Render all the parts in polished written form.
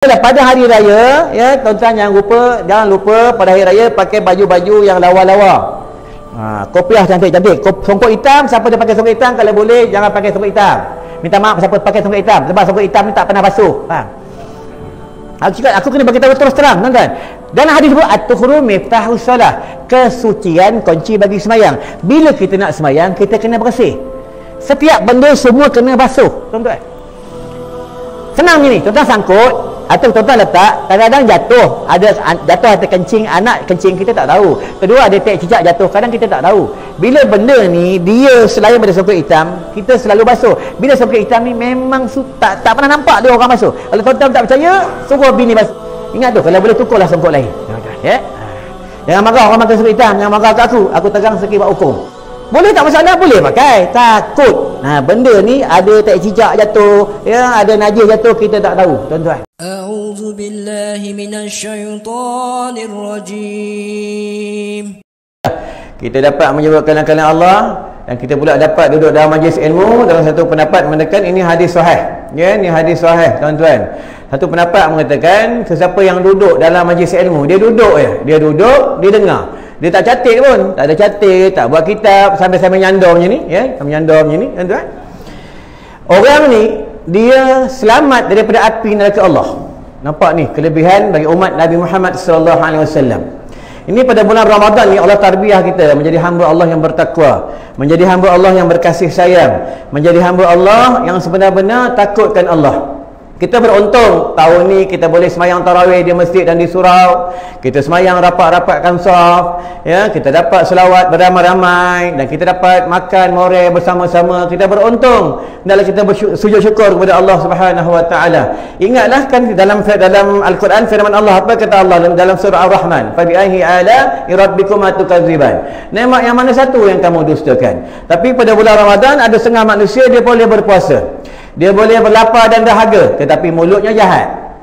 Pada hari raya, ya tuan-tuan jangan lupa pada hari raya pakai baju-baju yang lawa-lawa. Kopiah cantik-cantik, songkok hitam. Siapa dia pakai songkok hitam, kalau boleh jangan pakai songkok hitam. Minta maaf siapa pakai songkok hitam, sebab songkok hitam ni tak pernah basuh. Aku kena bagi tahu terus terang, tuan-tuan. Dalam hadis sebut at-tuhuru miftahus solah, kesucian kunci bagi semayang. Bila kita nak semayang, kita kena bersih. Setiap benda semua kena basuh, tuan-tuan. Senang ni, tuan-tuan sangkut atau tuan-tuan letak, kadang-kadang jatuh atas kencing anak, kencing kita tak tahu. Kedua ada tek cicak jatuh, kadang kita tak tahu. Bila benda ni dia selain pada songkok hitam, kita selalu basuh. Bila songkok hitam ni memang tak pernah nampak dia orang basuh. Kalau tuan-tuan tak percaya, suruh bini basuh. Ingat tu, kalau boleh tukarlah songkok lain. Ya. Jangan marah orang makan songkok hitam, jangan marah kat aku tegang sikit buat hukum. Boleh tak masalah, boleh pakai. Takut benda ni ada tek cicak jatuh, ya, ada najis jatuh, kita tak tahu, tuan-tuan. A'udzu billahi minasyaitonir rajim. Kita dapat menyebut kalam-kalam Allah, dan kita pula dapat duduk dalam majlis ilmu. Dalam satu pendapat mengatakan ini hadis sahih. Ya, ini hadis sahih, tuan-tuan. Satu pendapat mengatakan sesiapa yang duduk dalam majlis ilmu, dia duduk je. Dia duduk, dia dengar. Dia tak catat pun, tak ada catat, tak buat kitab, sampai menyandor macam ni, ya, menyandor macam ni, tuan-tuan. Orang ni dia selamat daripada api neraka Allah. Nampak ni kelebihan bagi umat Nabi Muhammad sallallahu alaihi wasallam. Ini pada bulan Ramadan ni Allah tarbiyah kita menjadi hamba Allah yang bertakwa, menjadi hamba Allah yang berkasih sayang, menjadi hamba Allah yang sebenar-benar takutkan Allah. Kita beruntung tahun ni kita boleh semayang tarawih di masjid dan di surau. Kita semayang rapat-rapatkan saf, ya, kita dapat selawat beramai-ramai, dan kita dapat makan more bersama-sama. Kita beruntung dalam kita bersujud syukur kepada Allah Subhanahu wa taala. Ingatlah kan dalam Al-Quran firman Allah, apa kata Allah dalam surah Ar-Rahman, fa bi ayyi ala rabbikuma tukadziban. Nikmat yang mana satu yang kamu dustakan? Tapi pada bulan Ramadan ada setengah manusia dia boleh berpuasa. Dia boleh berlapar dan dahaga, tetapi mulutnya jahat,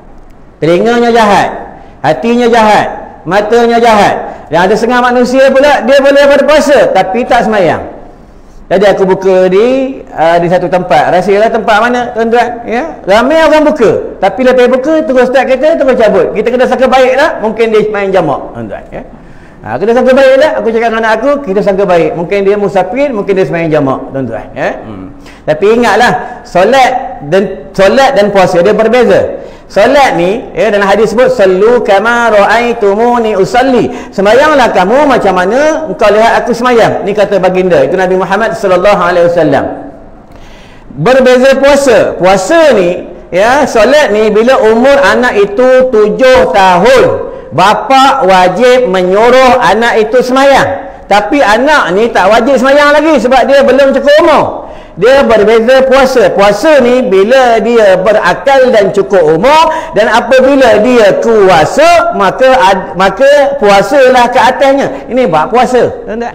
telinganya jahat, hatinya jahat, matanya jahat. Dan ada setengah manusia pula dia boleh berpuasa tapi tak semayang. Jadi aku buka di satu tempat, rahsialah tempat mana, tuan-tuan, ya. Ramai orang buka, tapi lepas buka terus start kereta, terus cabut. Kita kena sangka baik lah, mungkin dia main jamak, tuan-tuan, ya. Kena sangka baik lah. Aku cakap dengan anak aku, kita sangka baik, mungkin dia musafir, mungkin dia semayang jamak, tuan-tuan, ya. Tapi ingatlah, solat dan puasa dia berbeza. Solat ni, ya, dalam hadis sebut sallu kama raaitumuni usalli. Sembayanglah kamu macam mana engkau lihat aku sembayang. Ni kata baginda, itu Nabi Muhammad sallallahu alaihi wasallam. Berbeza puasa. Puasa ni, ya, solat ni bila umur anak itu 7 tahun, bapa wajib menyuruh anak itu sembayang. Tapi anak ni tak wajib sembayang lagi sebab dia belum cukup umur. Dia berbeza puasa. Puasa ni bila dia berakal dan cukup umur, dan apabila dia kuasa, maka puasalah ke atasnya. Ini bab puasa, tuan-tuan.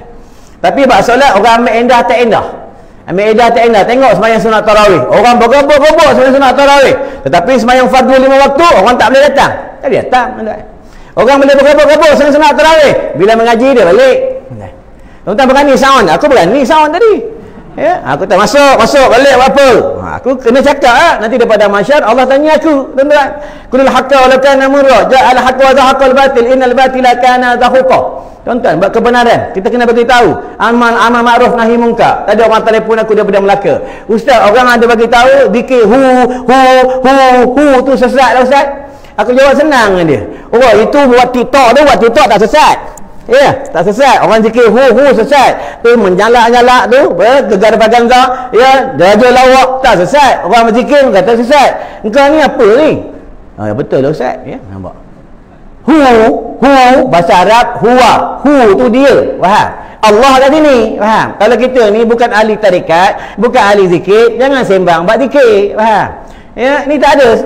Tapi bab solat orang ambil endah tak endah. Ambil endah tak endah. Tengok sembahyang sunat tarawih, orang bergobok-gobok sembahyang sunat tarawih. Tetapi sembahyang fardu 5 waktu orang tak boleh datang. Tak boleh datang, tuan-tuan. Orang boleh bergobok-gobok sembahyang sunat tarawih, bila mengaji dia balik. Tuan-tuan berani sound, aku berani sound tadi. Ya, aku tak masuk balik apa? Aku kena cakap nanti daripada mahsyar Allah tanya aku, tuan-tuan. Qulil haqqa wa la kana murra, ja'al haqqa wa zahaqal batil, innal batila kana zahuqa. Tuan-tuan, buat kebenaran kita kena bagi tahu. Amal ma'ruf nahi munkar. Tadi orang telefon aku daripada Melaka. Ustaz, orang ada bagi tahu zikir hu tu sesat lah ustaz. Aku jawab senang dengan dia. Oh, itu buat TikTok tak sesat. Ya, tak sesat. Orang zikir hu sesat. Tu menjalak-jalak tu, gegar baganza, ya, deraja lawak, tak sesat. Orang berzikir kata sesat. Engkau ni apa ni? Ya, betul lah ustaz, ya, nampak. Hu bahasa Arab huwa. Hu tu dia, faham? Allah kat sini, faham? Kalau kita ni bukan ahli tarikat, bukan ahli zikir, jangan sembang buat zikir, faham? Ya, ni tak ada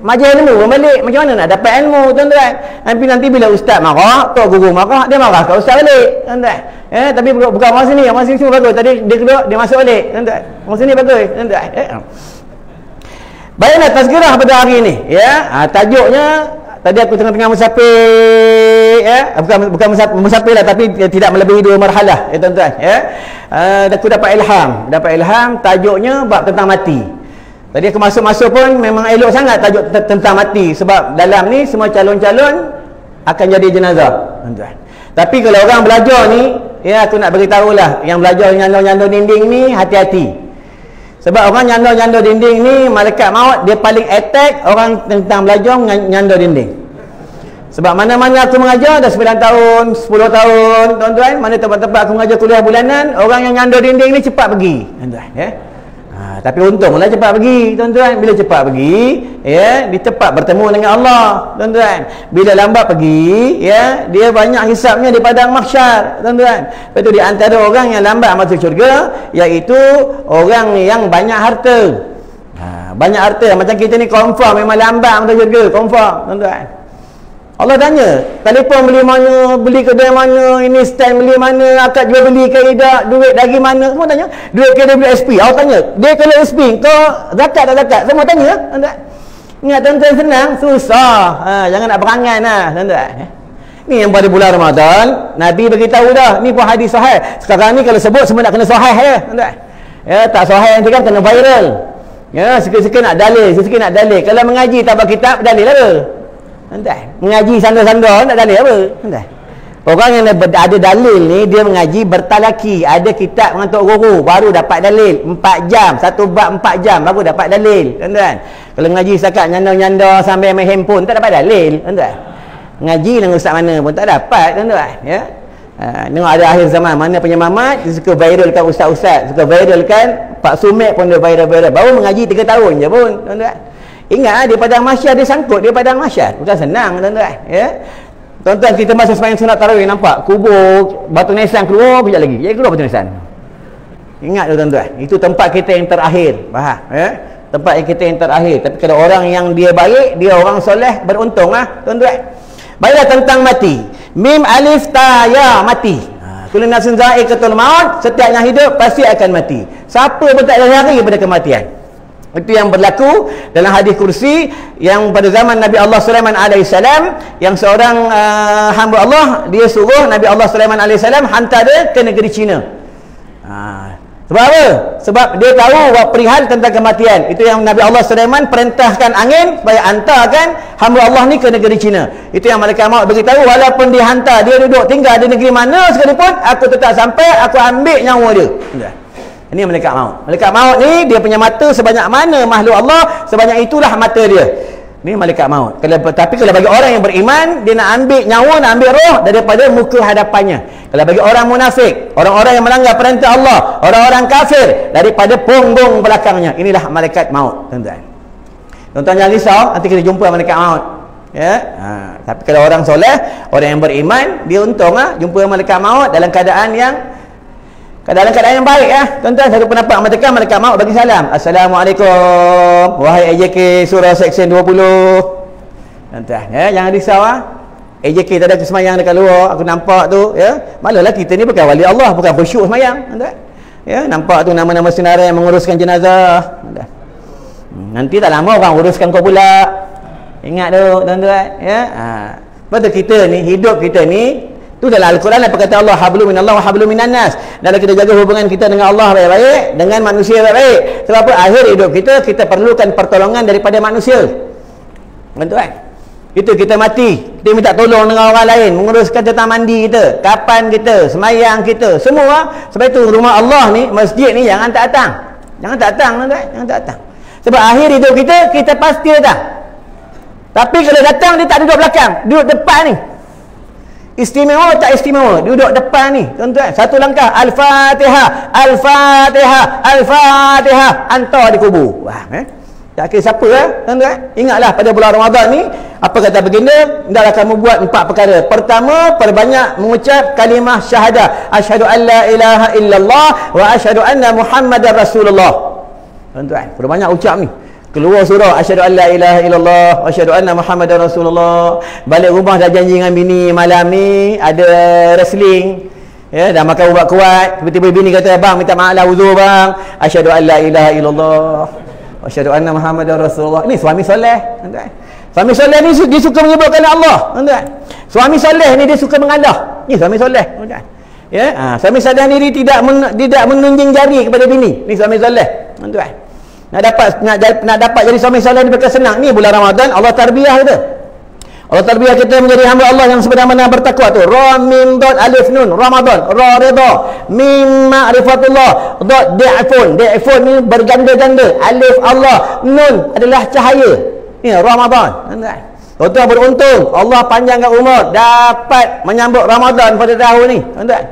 majlis ilmu balik. Macam mana nak dapat ilmu, tuan-tuan? Nanti bila ustaz marah, tok guru marah, dia marah kat ustaz balik, tuan-tuan. Tapi bukan orang sini semua bagus. Tadi dia keluar, dia masuk balik, tuan-tuan. Orang sini bagus, tuan-tuan. Baiklah, tazkirah pada hari ni, ya. Tajuknya tadi aku tengah-tengah musafir, ya. Bukan musafir lah, tapi tidak melebihi 2 marhalah, ya, tuan-tuan, ya. Aku dapat ilham, tajuknya bab tentang mati. Tadi aku masuk-masuk pun memang elok sangat tajuk tentang mati, sebab dalam ni semua calon-calon akan jadi jenazah, tuan-tuan. Tapi kalau orang belajar ni, ya aku nak beritahu lah, yang belajar nyandor-nyandor dinding ni hati-hati. Sebab orang nyandor-nyandor dinding ni, malaikat maut dia paling attack orang tentang belajar nyandor dinding. Sebab mana-mana aku mengajar dah 9 tahun, 10 tahun, tuan-tuan, mana tempat-tempat aku mengajar kuliah bulanan, orang yang nyandor dinding ni cepat pergi, tuan-tuan, ya. Tapi untunglah cepat pergi, tuan-tuan. Bila cepat pergi, ya, dia cepat bertemu dengan Allah, tuan-tuan. Bila lambat pergi, ya, dia banyak hisapnya di padang mahsyar, tuan-tuan. Lepas tu di antara orang yang lambat masuk syurga, iaitu orang yang banyak harta. Banyak harta, macam kita ni confirm memang lambat masuk syurga, confirm, tuan-tuan. Allah tanya, telefon beli mana, beli kedai mana, ini stand beli mana, akad jual beli ke tidak, duit dari mana, semua tanya. Duit KWSP, Allah tanya, dia KWSP, kau zakat tak zakat, semua tanya, tuan-tuan. Ingat tuan-tuan senang, susah. Jangan nak berangan lah, tuan-tuan. Ni yang pada bulan Ramadan, Nabi beritahu dah, ni pun hadis sahih. Sekarang ni kalau sebut semua nak kena sahih ya, tuan-tuan. Ya, tak sahih nanti kan kena viral. Ya, sikit-sikit nak dalil, sikit-sikit nak dalil. Kalau mengaji tak berkitab, dalil apa? Tuan-tuan, mengaji sandar-sandar nak dalil apa? Tuan-tuan, orang yang ada dalil ni, dia mengaji bertalaki, ada kitab mengantuk guru, baru dapat dalil. 4 jam, satu bab 4 jam baru dapat dalil, tuan-tuan. Kalau mengaji setakat nyandar-nyandar sambil main handphone, tak dapat dalil, tuan-tuan. Mengaji dengan ustaz mana pun tak dapat, tuan-tuan, ya. Tengok ada akhir zaman, mana punya mamat dia suka viralkan ustaz-ustaz, suka viralkan Pak Sumek pun dia viral-viral, baru mengaji 3 tahun je pun, tuan-tuan. Ingat di padang mahsyar dia sangkut, dia padang mahsyar. Bukan senang, tuan-tuan, ya. Tuan-tuan, kita masa sembahyang sunat tarawih nampak kubur batu nisan keluar kejap lagi. Jadi keluar batu nisan. Ingat tu, tuan-tuan, itu tempat kita yang terakhir. Faham, ya? Tempat yang kita yang terakhir. Tapi kalau orang yang dia baik, dia orang soleh, beruntung lah, tuan-tuan. Baiklah, tentang mati. Mim alif ta ya, mati. Kullu nafsin za'iqatul maut, setiap yang hidup pasti akan mati. Siapa pun tak ada lari daripada kematian. Itu yang berlaku dalam hadis kursi yang pada zaman Nabi Allah Sulaiman alaihissalam, yang seorang hamba Allah, dia suruh Nabi Allah Sulaiman alaihissalam hantar dia ke negeri China. Sebab apa? Sebab dia tahu perihal tentang kematian. Itu yang Nabi Allah Sulaiman perintahkan angin supaya hantarkan hamba Allah ni ke negeri China. Itu yang malaikat maut beritahu, walaupun dia hantar, dia duduk tinggal di negeri mana sekalipun, aku tetap sampai, aku ambil nyawa dia. Ini malaikat maut. Malaikat maut ni dia punya mata sebanyak mana makhluk Allah, sebanyak itulah mata dia. Ni malaikat maut. Tapi kalau bagi orang yang beriman, dia nak ambil nyawa, nak ambil roh daripada muka hadapannya. Kalau bagi orang munafik, orang-orang yang melanggar perintah Allah, orang-orang kafir, daripada punggung belakangnya. Inilah malaikat maut, tuan-tuan. Tuan-tuan jangan risau, nanti kita jumpa malaikat maut. Ya. Tapi kalau orang soleh, orang yang beriman, dia untung jumpa malaikat maut dalam keadaan yang yang baik ya. Tuan-tuan, satu pendapat mengatakan malaikat maut bagi salam. Assalamualaikum wahai AJK surah seksyen 20. Tuan-tuan, ya, jangan risau AJK tak ada semayang dekat luar, aku nampak tu, ya. Malalah kita ni bukan wali Allah, bukan khusyuk semayang, tuan-tuan. Ya, nampak tu nama-nama senarai yang menguruskan jenazah. Tuan-tuan. Nanti tak lama orang uruskan kau pula. Ingat tu, tuan-tuan, ya. Betul, kita ni, hidup kita ni, tu dalam Al-Quran apa kata Allah, hablum minallah wa hablum minannas. Dalam kita jaga hubungan kita dengan Allah baik-baik, dengan manusia baik-baik. Sebab apa? Akhir hidup kita perlukan pertolongan daripada manusia. Tuan-tuan, kita mati, kita minta tolong dengan orang lain, menguruskan tentang mandi kita, kapan kita, semayang kita, semua. Sebab itu rumah Allah ni, masjid ni jangan tak datang. Jangan tak datang, tuan-tuan, jangan tak datang. Sebab akhir hidup kita pasti datang. Tapi kalau datang, dia tak duduk belakang, duduk depan ni. Istimewa tak istimewa, duduk depan ni, tuan-tuan. Satu langkah, Al-Fatihah, Al-Fatihah, Al-Fatihah, hantar di kubur. Wah, tak kira siapa tuan-tuan. Ingatlah pada bulan Ramadan ni, apa kata baginda, hendaklah kamu buat 4 perkara. Pertama, perbanyak mengucap kalimah syahadah, asyhadu an la ilaha illallah wa asyhadu anna Muhammadar Rasulullah. Tuan-tuan, perbanyak ucap ni. Keluar surah, asyhadu an la ilaha illallah wa asyhadu anna Muhammadar Rasulullah. Balik rumah dah janji dengan bini, malam ni ada wrestling, ya, dah makan ubat kuat, tiba-tiba bini kata, bang minta maaf lah, uzur bang, asyhadu an la ilaha illallah wa asyhadu anna Muhammadar Rasulullah. Ni suami soleh, tuan-tuan. Suami soleh ni dia suka menyebutkan Allah, tuan-tuan. Suami soleh ni dia suka mengalah. Ni suami soleh, tuan-tuan. Ya, suami soleh ni dia tidak menunjing jari kepada bini. Ni suami soleh, tuan-tuan. Nak dapat jadi suami soleh ni bukan senang. Ni bulan Ramadan Allah tarbiyah kita. Allah tarbiyah kita menjadi hamba Allah yang sebenar-benar bertakwa tu. Ra mim dot alif nun Ramadan. Ra ridha mim ma'rifatullah. Dot da'fun. Da'fun ni berganda-ganda. Alif Allah. Nun adalah cahaya. Ni Ramadan. Tuan-tuan beruntung Allah panjangkan umur dapat menyambut Ramadan pada tahun ni. Tuan-tuan.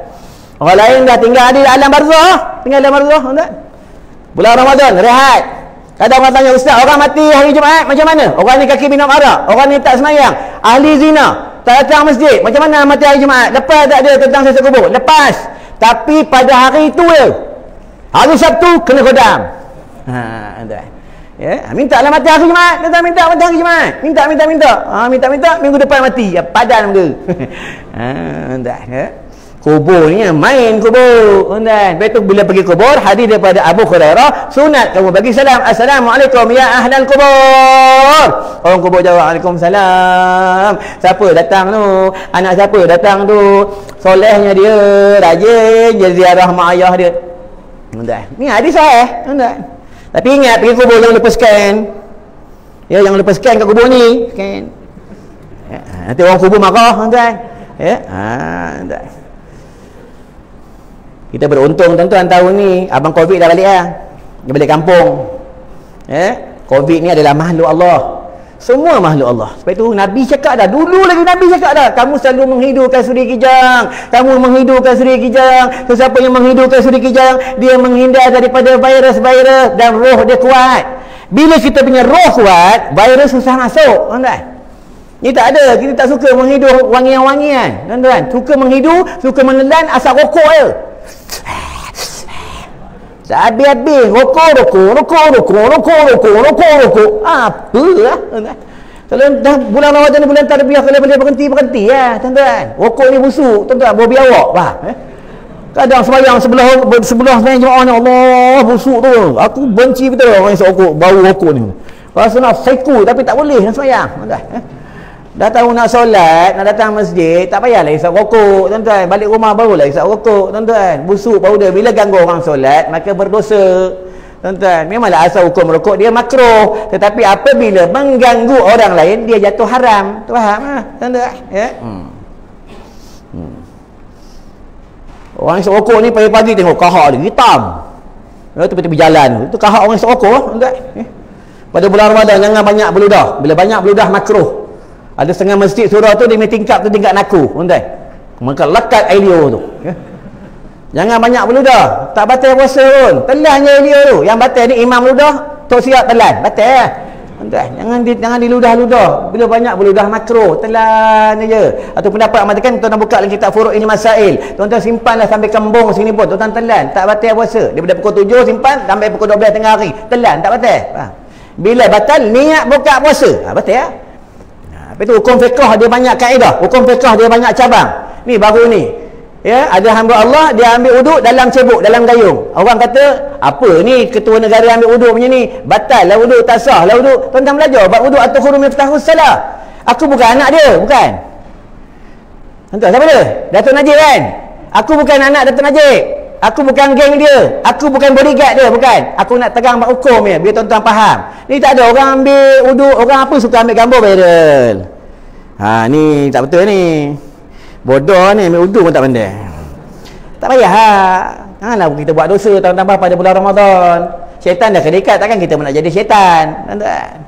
Orang lain dah tinggal di alam barzah. Tinggal alam barzah. Tuan-tuan. Bulan Ramadan, rehat. Kadang orang tanya, Ustaz, orang mati hari Jumaat macam mana? Orang ni kaki minum arak, orang ni tak semayang, ahli zina, tak datang masjid, macam mana mati hari Jumaat? Lepas tak ada tentang sesa kubur? Lepas. Tapi pada hari itu hari Sabtu kena kodam. Minta lah mati hari Jumaat. Minta mati hari Jumaat. Minta minggu depan mati. Padan muka. Kubur ni main kubur. Lepas tu bila pergi kubur, hadis daripada Abu Hurairah, sunat kamu bagi salam, Assalamualaikum ya ahlal kubur. Orang kubur jawab, Waalaikumsalam. Siapa datang tu? Anak siapa datang tu? Solehnya dia, rajin je ziarah mak ayah dia. Ni hadis sahih. Tapi ingat pergi kubur jangan lupa scan. Ya, jangan lupa scan kat kubur ni. Scan. Nanti orang kubur marah, tuan-tuan. Kita beruntung tuan-tuan tahun ni abang Covid dah balik lah. Dia balik kampung. Covid ni adalah makhluk Allah. Semua makhluk Allah. Sebab itu Nabi cakap dah. Dulu lagi Nabi cakap dah. Kamu selalu menghidupkan suri kijang. Kamu menghidupkan suri kijang. Sesiapa yang menghidupkan suri kijang, dia menghindar daripada virus-virus dan roh dia kuat. Bila kita punya roh kuat, virus susah masuk. Tuan-tuan. Ni tak ada. Kita tak suka menghidup wangian-wangian. Tuan-tuan. Suka menghidup, suka menelan asap rokok je. Habis-habis rokok. Apa lah. Kalau dah bulan Ramadan ni bulan tarbiyah, kalau boleh berhenti lah tuan-tuan. Rokok ni busuk tuan-tuan, bau biawak. Faham? Kadang sembahyang sebelah sembahyang jemaah ni, Allah busuk tu. Aku benci betul orang yang rokok, bau rokok ni. Rasa nak psycho tapi tak boleh nak sembahyang tuan-tuan. Dah tahu nak solat, nak datang masjid, tak payahlah isap rokok, tuan-tuan. Balik rumah barulah isap rokok, tuan-tuan. Busuk bau dia. Bila ganggu orang solat, maka berdosa. Tuan-tuan, memanglah asal hukum rokok dia makruh, tetapi apabila mengganggu orang lain, dia jatuh haram. Tu faham ah, tuan-tuan? Ya. Orang isap rokok ni pagi-pagi tengok kahak dia hitam. Tepi-tepi jalan. Itu kahak orang isap rokok, tuan-tuan. Pada bulan Ramadan jangan banyak beludah. Bila banyak beludah makruh. Ada setengah masjid surau tu dia punya tingkap tu tingkap naku, tuan-tuan. Maka lekat air liur tu. Jangan banyak beludah, tak batal puasa pun. Telan je air liur tu. Yang batal ni imam ludah, tok siap telan. Batal lah. Tuan-tuan, jangan diludah-ludah. Bila banyak beludah makruh, telan je. Atau pendapat mengatakan tuan-tuan buka dalam kitab Furu'il Masail. Tuan-tuan simpanlah sampai kembung sini pun, tuan-tuan telan, tak batal puasa. Daripada pukul 7 simpan sampai pukul 12 tengah hari. Telan, tak batal. Bila batal niat buka puasa, batal lah. Itu hukum fiqh dia banyak kaedah, hukum fiqh dia banyak cabang. Ni baru ni. Ya, ada hamba Allah dia ambil wuduk dalam cebok, dalam gayung. Orang kata, apa ni ketua negara ambil wuduk punya ni? Batal lah wuduk, tak sah lah wuduk. Tuan-tuan belajar bab wuduk atau khurum miftahus salah. Aku bukan anak dia, bukan. Tuan-tuan siapa dia? Datuk Najib kan? Aku bukan anak Datuk Najib. Aku bukan geng dia. Aku bukan bodyguard dia, bukan. Aku nak tegang bab hukum ya, biar tuan-tuan faham. Ni tak ada orang ambil wuduk, orang apa suka ambil gambar viral. Ni tak betul ni. Bodoh ni, ambil wuduk pun tak pandai. Tak payah Janganlah kita buat dosa tambah-tambah pada bulan Ramadan. Syaitan dah kedekat, takkan kita pun nak jadi syaitan. Tuan-tuan.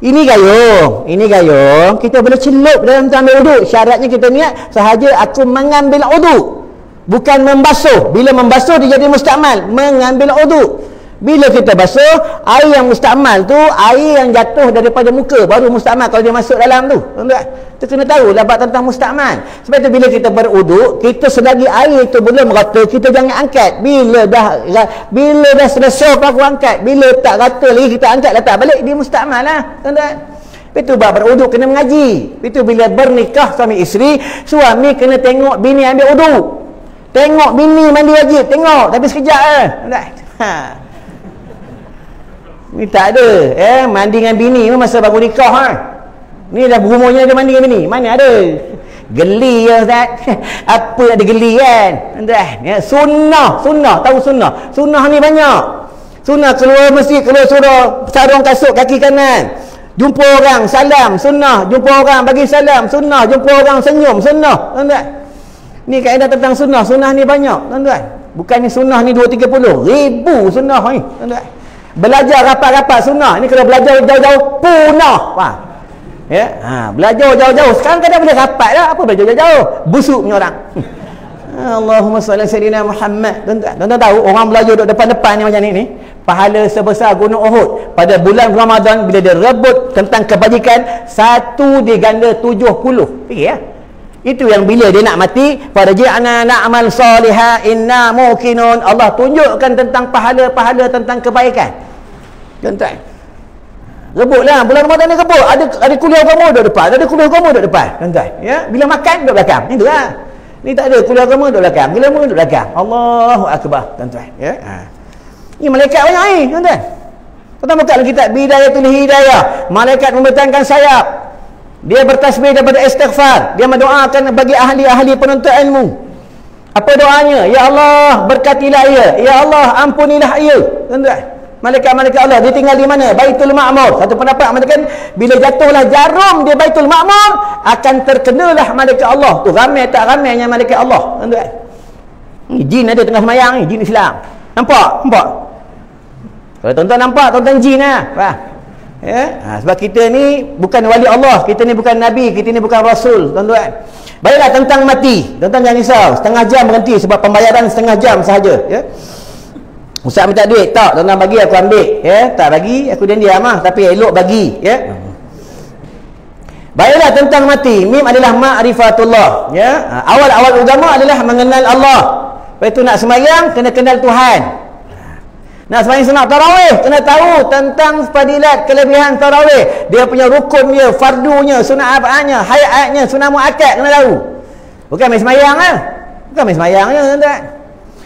Ini gayung. Kita boleh celup dalam ambil wuduk. Syaratnya kita niat sahaja aku mengambil wuduk. Bukan membasuh. Bila membasuh dia jadi mustakmal. Mengambil wuduk. Bila kita basuh, air yang mustakmal tu air yang jatuh daripada muka, baru mustakmal kalau dia masuk dalam tu. Tuan-tuan, kita kena tahu labat tentang mustakmal. Sebab itu bila kita berwuduk, kita selagi air itu belum rata, kita jangan angkat. Bila dah selesai aku angkat. Bila tak rata lagi kita angkat, letak balik, dia mustakmal lah. Tuan-tuan. Itu bab berwuduk kena mengaji. Itu bila bernikah suami isteri, suami kena tengok bini ambil wuduk. Tengok bini mandi wajib, tengok tapi sekejap Ni tak ada. Mandi dengan bini masa baru nikah Ni dah berumurnya dia mandi dengan bini. Mana ada? Geli ya Ustaz. Apa ada geli kan? Sunnah. Tahu sunnah? Sunnah ni banyak. Sunnah keluar masjid, keluar surau, sarung kasut kaki kanan. Jumpa orang, salam, sunnah. Jumpa orang, bagi salam, sunnah. Jumpa orang, senyum, sunnah. Tuan-tuan. Ni kaedah tentang sunnah. Sunnah ni banyak, tuan-tuan. Bukannya sunnah ni 2-30 ribu sunnah ni, tuan-tuan. Belajar rapat-rapat sunnah. Ni kalau belajar jauh-jauh, punah. Faham? Ya? Belajar jauh-jauh. Sekarang kadang boleh rapat dah. Apa belajar jauh-jauh? Busuk punya orang. Allahumma salli sayyidina Muhammad. Tuan-tuan tahu orang belajar duduk depan-depan ni macam ni. Pahala sebesar gunung Uhud. Pada bulan Ramadan bila dia rebut tentang kebajikan, satu diganda 70. Fikir ya. Itu yang bila dia nak mati, farji'na na'mal salihah inna muqinun. Allah tunjukkan tentang pahala-pahala tentang kebaikan. Tuan-tuan. Rebutlah bulan Ramadan ni rebut. Ada kuliah agama duduk depan, ada kuliah agama duduk depan. Tuan-tuan, ya. Bila makan duduk belakang. Itulah. Ni tak ada kuliah agama duduk belakang. Bila duduk belakang. Allahu akbar, tuan-tuan, ya. Ni malaikat banyak ni, tuan-tuan. Tuan-tuan buka dalam kitab Bidayatul Hidayah. Malaikat membentangkan sayap. Dia bertasbih daripada istighfar. Dia mendoakan bagi ahli-ahli penuntut ilmu. Apa doanya? Ya Allah, berkatilah ia. Ya Allah, ampunilah ia. Tuan-tuan. Malaikat-malaikat Allah, dia tinggal di mana? Baitul Ma'mur. Satu pendapat mengatakan bila jatuhlah jarum di Baitul Ma'mur, akan terkenalah malaikat Allah. Tu ramai tak ramainya malaikat Allah, tuan-tuan. Ni jin ada tengah semayang ni, jin Islam. Nampak? Kalau tuan-tuan nampak, tuan-tuan jin lah. Faham? Ya? Sebab kita ni bukan wali Allah, kita ni bukan Nabi, kita ni bukan Rasul, tuan-tuan. Baiklah, tentang mati. Tuan-tuan jangan risau, setengah jam berhenti sebab pembayaran setengah jam sahaja, ya. Ustaz minta duit, tak, tuan-tuan bagi aku ambil, ya. Tak bagi, aku diam lah, tapi elok bagi, ya. Baiklah, tentang mati. Mim adalah ma'rifatullah, ya. Awal-awal agama adalah mengenal Allah. Lepas itu nak sembahyang kena kenal Tuhan. Nak sembahyang sunat tarawih kena tahu tentang fadilat kelebihan tarawih. Dia punya rukunnya, fardunya, sunat abaannya, hayatnya, sunat muakkad kena tahu. Bukan main sembahyang lah. Bukan main sembahyang je, tuan-tuan.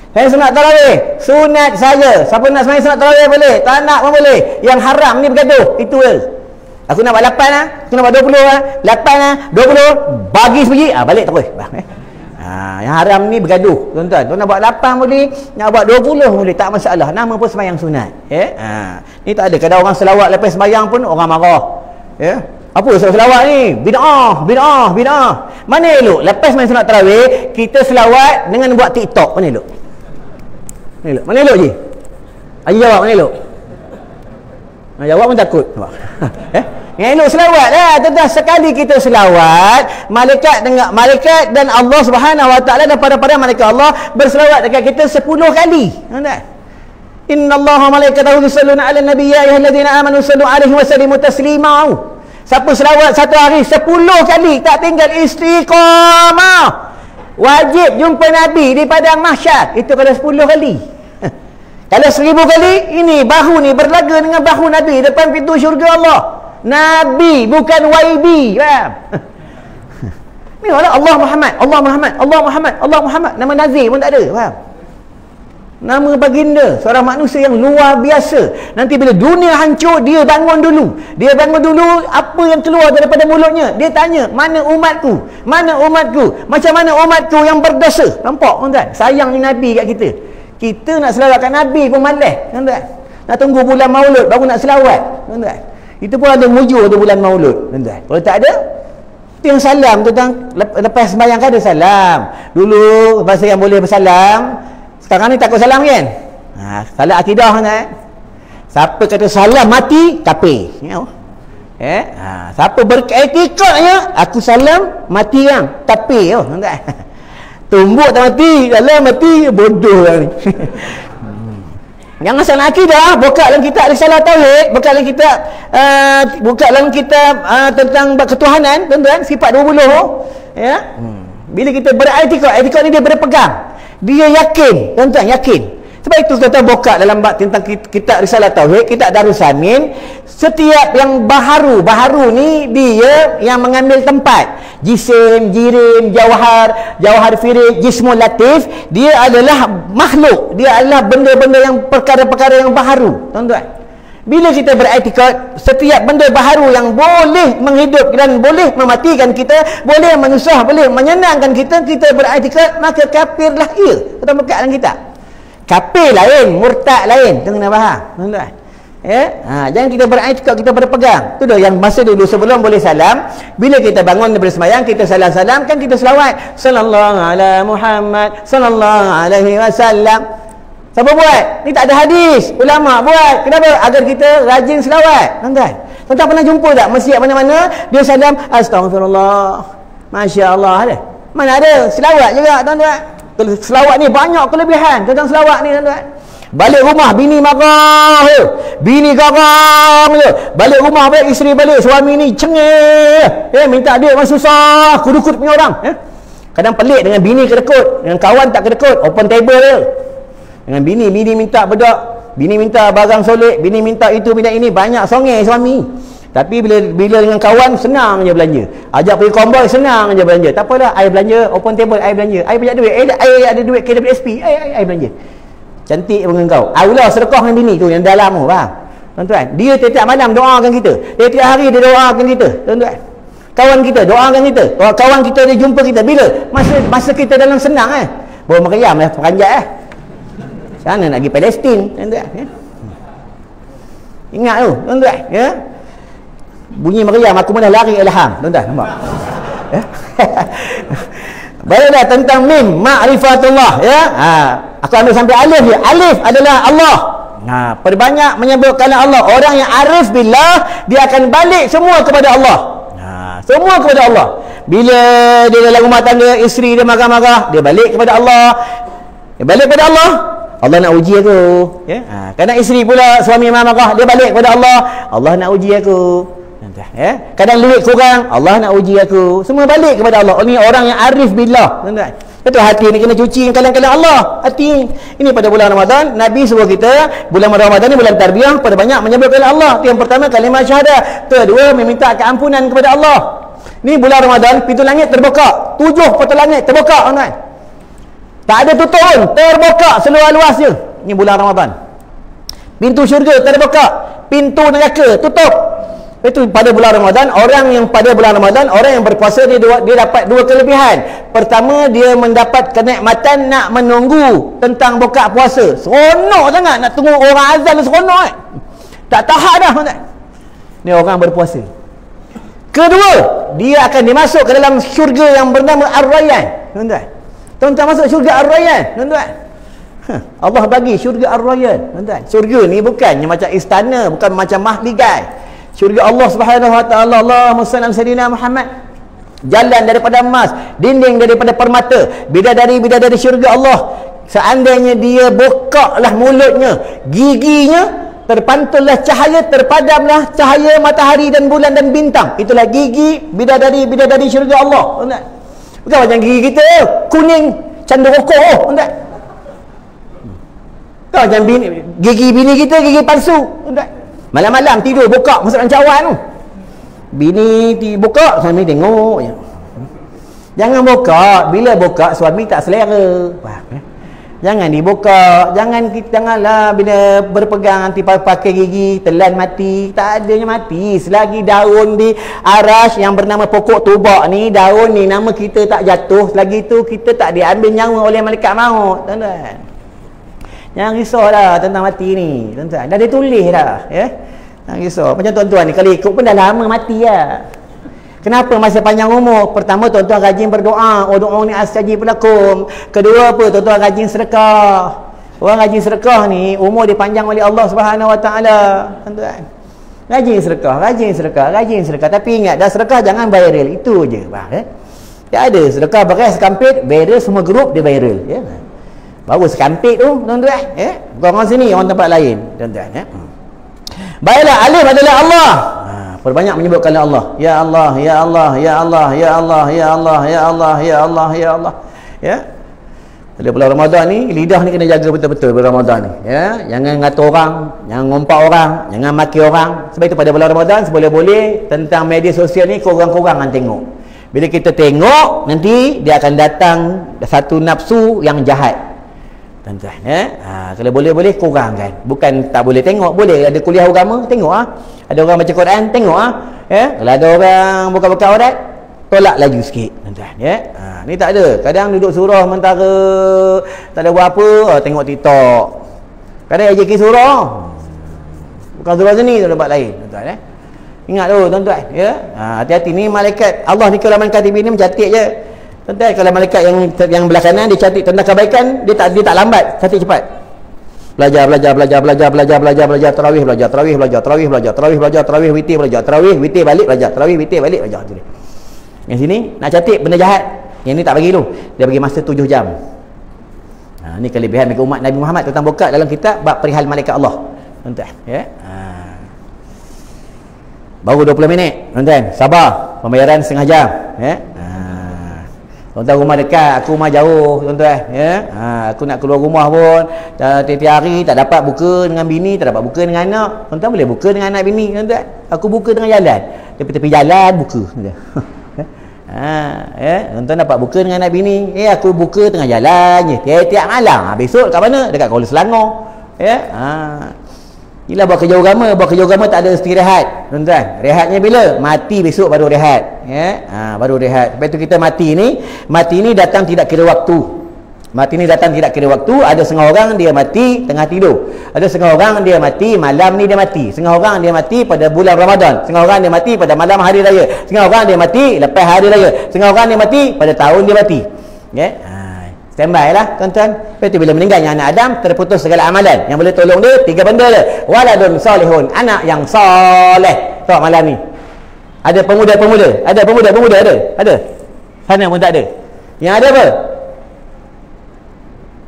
Saya sunat tarawih, sunat saja. Siapa nak sembahyang sunat tarawih boleh, tak nak pun boleh. Yang haram ni bergaduh, itu je. Aku nak buat 8 lah, aku nak buat 20 lah, 8 lah, 20, bagi sebiji, balik terus. Yang haram ni bergaduh, tuan-tuan. Tuan nak buat 8 boleh, nak buat 20 boleh, tak masalah. Nama pun sembahyang sunat, ya. Ni tak ada. Kadang orang selawat lepas sembahyang pun orang marah, ya. Apa selawat ni? Bid'ah. Mana elok? Lepas sembahyang sunat tarawih, kita selawat dengan buat TikTok, mana elok? Mana elok je? Aji jawab, mana elok? Jawab pun takut. Yang elok selawat lah, tuan-tuan. Sekali kita selawat, malaikat dan Allah Subhanahu Wa Taala dan para malaikat Allah berselawat dekat kita 10 kali. Tuan-tuan. Innallaha malaikatahu yusalluna 'alan nabiy ya ayyuhalladzina amanu sallu 'alaihi wa sallimu taslima. Siapa selawat satu hari 10 kali, tak tinggal istiqamah. Wajib jumpa Nabi di padang mahsyar. Itu kalau 10 kali. Kalau 1000 kali, ini bahu ni berlaga dengan bahu Nabi depan pintu syurga Allah. Nabi bukan YB, faham? Ni Allah Muhammad. Nama Nazir pun tak ada, faham? Nama baginda, seorang manusia yang luar biasa. Nanti bila dunia hancur, dia bangun dulu. Apa yang keluar daripada mulutnya? Dia tanya, mana umatku? Macam mana umatku yang berdosa? Nampak, tuan-tuan? Sayang ni Nabi kat kita. Kita nak selawatkan Nabi pun malas, tuan-tuan. Nak tunggu bulan Maulud baru nak selawat, tuan-tuan. Itu pun ada mujur tu bulan Maulud, tuan-tuan. Kalau tak ada, itu yang salam, tuan-tuan. Lepas sembahyang kan ada salam. Dulu bahasa yang boleh bersalam. Sekarang ni takut salam kan? Salah akidah, tuan-tuan. Siapa kata salam mati, kafir. Siapa beriktikadnya aku salam mati kan, kafir, tuan-tuan. Tumbuk tak mati, salam mati, bodoh lah ni. Jangan salah akidah. Buka dalam kitab Risalah Tauhid, buka dalam kitab tentang ketuhanan, tuan-tuan, sifat 20, ya. Bila kita beriktikad ni dia berpegang, dia yakin, tuan-tuan, yakin. Sebab itu tuan-tuan buka dalam tentang kitab Risalah Tauhid, kitab Darussamin, setiap yang baharu ni dia yang mengambil tempat. Jisim, jirim, jawhar firid, jismul latif, dia adalah makhluk, dia adalah benda-benda yang perkara-perkara yang baharu, tuan-tuan. Bila kita beriktikad setiap benda baharu yang boleh menghidupkan dan boleh mematikan kita, boleh menyusah, boleh menyenangkan kita, kita beriktikad, maka kafirlah ia. Kita buka dalam kitab. Kafir lain, murtad lain. Tengok nak faham, tuan-tuan. Ya, jangan kita beriktikad, kita berpegang. Tu dah yang masa dulu sebelum boleh salam, bila kita bangun daripada sembahyang, kita salam-salam kan kita selawat. Sallallahu ala Muhammad, sallallahu alaihi wasallam. Siapa buat? Ni tak ada hadis. Ulama buat. Kenapa? Agar kita rajin selawat. Tuan-tuan. Tuan-tuan pernah jumpa tak masjid mana-mana dia salam astagfirullah. Masya-Allah ada. Mana ada selawat juga, tuan-tuan. Selawat ni banyak kelebihan tentang selawat ni, tuan-tuan. Balik rumah bini marah je, bini garang je. Balik rumah balik isteri balik, suami ni cengih, minta duit memang susah, kudukut punya orang. Kadang pelik dengan bini kedekut, dengan kawan tak kedekut, open table je. Dengan bini minta bedak, bini minta barang solek, bini minta itu minta ini, banyak songeh suami. Tapi bila dengan kawan senang je belanja. Ajak pergi komboi senang je belanja. Tak apalah, ai belanja open table, ai belanja. Ai banyak duit, ai ada duit KWSP, ai belanja. Cantik pun kau. Aulah sedekah dengan bini tu yang dalam tu, faham? Tuan-tuan, dia tiap malam doakan kita. Tiap hari dia doakan kita, tuan-tuan. Kawan kita doakan kita. Kawan kita dia jumpa kita bila masa kita dalam senang baru meriam peranjat sana nak pergi Palestin, tuan-tuan. Ingat tu, tuan-tuan, ya. Bunyi meriam aku mana lari ilham, tuan-tuan, nampak? Baiklah, tentang mim ma'rifatullah, ya. Aku ambil sampai alif je. Alif adalah Allah. Perbanyak menyebutkan Allah. Orang yang arif billah, dia akan balik semua kepada Allah. Semua kepada Allah. Bila dia dalam rumah tangga, isteri dia marah-marah, dia balik kepada Allah. Dia balik kepada Allah. Allah nak uji aku, ya. Kadang isteri pula suami marah, dia balik kepada Allah. Allah nak uji aku. Ya. Kadang duit kurang, Allah nak uji aku. Semua balik kepada Allah. Ini orang yang arif billah, tuan-tuan. Itu hati ni kena cuci kalang-kalang Allah. Hati ini pada bulan Ramadan, Nabi suruh kita, bulan Ramadan ni bulan tarbiyah, pada banyak menyebutkan Allah. Itu yang pertama, kalimah syahadah. Kedua, meminta keampunan kepada Allah. Ni bulan Ramadan, pintu langit terbuka. 7 pintu langit terbuka, tuan-tuan. Tak ada tutup pun, terbuka seluas-luas je. Ni bulan Ramadan. Pintu syurga terbuka, pintu neraka tutup. Itu pada bulan Ramadan. Orang yang pada bulan Ramadan, orang yang berpuasa, dia dapat 2 kelebihan. Pertama, dia mendapat kenikmatan nak menunggu tentang buka puasa. Seronok sangat nak tunggu orang azan, seronok tak tahan dah, tuan-tuan. Ni orang berpuasa. Kedua, dia akan dimasuk ke dalam syurga yang bernama Ar-Rayyan, tuan-tuan. Tuan-tuan masuk syurga Ar-Rayyan, tuan-tuan. Allah bagi syurga Ar-Rayyan, tuan-tuan. Syurga ni bukannya macam istana, bukan macam mahligai. Syurga Allah Subhanahu wa taala. Allahumma salli ala sayyidina Muhammad. Jalan daripada emas, dinding daripada permata, bidadari-bidadari syurga Allah. Seandainya dia bukalah mulutnya, giginya terpantullah cahaya, terpadamlah cahaya matahari dan bulan dan bintang. Itulah gigi bidadari-bidadari syurga Allah, tuan-tuan. Bukan macam gigi kita kuning cenderokok, tuan-tuan. Bukan macam gigi bini kita gigi palsu, tuan-tuan. Malam-malam tidur buka masuk dalam cawan tu. Bini buka, suami tengok je. Jangan buka. Bila buka suami tak selera. Jangan dibuka. Janganlah bila berpegang nanti pakai gigi telan mati. Tak adanya mati. Selagi daun di arash yang bernama pokok tubak ni, daun ni nama kita tak jatuh, selagi tu kita tak diambil nyawa oleh malaikat maut, tuan-tuan. Jangan risau dah tentang mati ni, tuan-tuan. Dah ditulis dah, ya. Jangan risau. Macam tuan-tuan ni, kalau ikut pun dah lama mati lah. Kenapa masa panjang umur? Pertama, tuan-tuan rajin berdoa. Ud'uni astajib lakum. Kedua apa? Tuan-tuan rajin sedekah. Orang rajin sedekah ni, umur dia panjang oleh Allah Subhanahu wa taala, tuan-tuan. Rajin sedekah, rajin sedekah, rajin sedekah. Tapi ingat, dah sedekah jangan viral. Itu je, faham? Tak ada sedekah beras kampit, viral semua grup dia viral, ya. Baru sekampit tu, tuan-tuan, ya. Bukan orang sini, orang tempat lain, tuan-tuan, ya. Baiklah, alif adalah Allah. Perbanyak menyebutkan Allah. Ya Allah, ya Allah, ya Allah, ya Allah, ya Allah, ya Allah, ya Allah, ya Allah. Ya. Pada bulan Ramadan ni, lidah ni kena jaga betul-betul bulan Ramadan ni, ya. Jangan ngata orang, jangan ngompak orang, jangan maki orang. Sebab itu pada bulan Ramadan seboleh-boleh tentang media sosial ni kurang-kurangan tengok. Bila kita tengok, nanti dia akan datang satu nafsu yang jahat, tuan-tuan, ya. Kalau boleh-boleh kurangkan. Bukan tak boleh tengok, boleh. Ada kuliah agama, tengok Ada orang baca Quran, tengok ya. Kalau ada orang buka-buka aurat, tolak laju sikit tuan-tuan ya. Ni tak ada. Kadang duduk surah mentara tak ada buat apa, tengok TikTok. Kadang AJK surah bukan surah sini, tu tempat lain tuan-tuan Ingat tu tuan-tuan ya. Hati-hati ni malaikat Allah ni kiraman katibin ni mencatat je. Tuan-tuan, kalau malaikat yang belah kanan dia catat tentang kebaikan, dia tak lambat, catat cepat. Belajar tarawih, belajar tarawih, witir balik, belajar tarawih, witir balik, belajar tu dia. Yang sini nak catat benda jahat, yang ni tak bagi dulu, dia bagi masa 7 jam. Ni kelebihan bagi umat Nabi Muhammad. Tuan buka dalam kitab bab perihal malaikat Allah tuan-tuan ya. Baru 20 minit tuan-tuan, sabar, pembayaran setengah jam ya. Tuan-tuan rumah dekat, aku rumah jauh tuan-tuan ya. Aku nak keluar rumah pun tiap-tiap hari tak dapat buka dengan bini, tak dapat buka dengan anak. Tuan-tuan boleh buka dengan anak bini tuan-tuan. Aku buka tengah jalan, tepi-tepi jalan buka tuan-tuan. Ya, tuan-tuan dapat buka dengan anak bini. Aku buka tengah jalan je tiap-tiap malam. Besok kat mana? Dekat Kuala Selangor ya. Inilah buat kerja agama tak ada istirahat tuan-tuan. Rehatnya bila? Mati besok baru rehat ya. Baru rehat. Sebab tu kita mati ni datang tidak kira waktu. Ada setengah orang dia mati tengah tidur, ada setengah orang dia mati malam ni dia mati, setengah orang dia mati pada bulan Ramadan, setengah orang dia mati pada malam hari raya, setengah orang dia mati lepas hari raya, setengah orang dia mati pada tahun dia mati ya. Standby lah tuan-tuan. Lepas tu bila meninggalnya anak Adam, terputus segala amalan. Yang boleh tolong dia 3 benda dia. Waladun salihun, anak yang soleh. Tengok malam ni ada pemuda-pemuda, ada pemuda-pemuda, ada sana pun tak ada. Yang ada apa?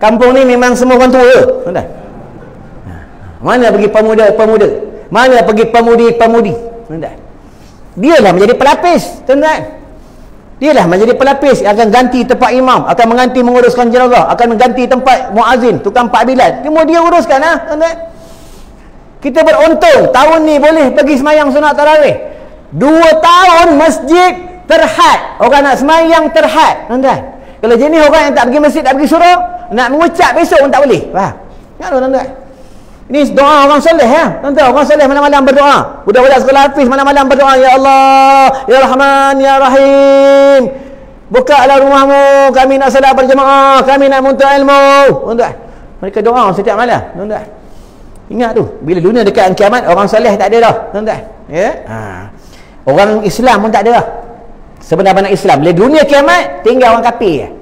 Kampung ni memang semua orang tua tuan-tuan. Mana pergi pemuda-pemuda, mana pergi pemudi-pemudi tuan-tuan. Dialah menjadi pelapis tuan-tuan. Dialah menjadi pelapis yang akan ganti tempat imam, akan mengganti menguruskan jenazah, akan mengganti tempat muazzin, tukang Pak Bilal. Semua dia uruskan tuan-tuan. Kita beruntung tahun ni boleh pergi semayang sunat tarawih. 2 tahun masjid terhad. Orang nak semayang terhad tuan-tuan. Kalau jenis orang yang tak pergi masjid, tak pergi surau, nak mengucap besok pun tak boleh. Faham? Ingat tuan-tuan. Ini doa orang soleh ya. Tuan-tuan, orang soleh malam-malam berdoa. Budak-budak sekolah hafiz malam-malam berdoa, ya Allah, ya Rahman, ya Rahim. Bukalah rumahmu, kami nak salat berjemaah, kami nak menuntut ilmu. Tuan-tuan, mereka doa setiap malam, tuan-tuan. Ingat tu, bila dunia dekat kiamat, orang soleh tak ada dah, tuan-tuan. Ya? Orang Islam pun tak ada dah. Sebenar-benar Islam. Bila dunia kiamat, tinggal orang kafir.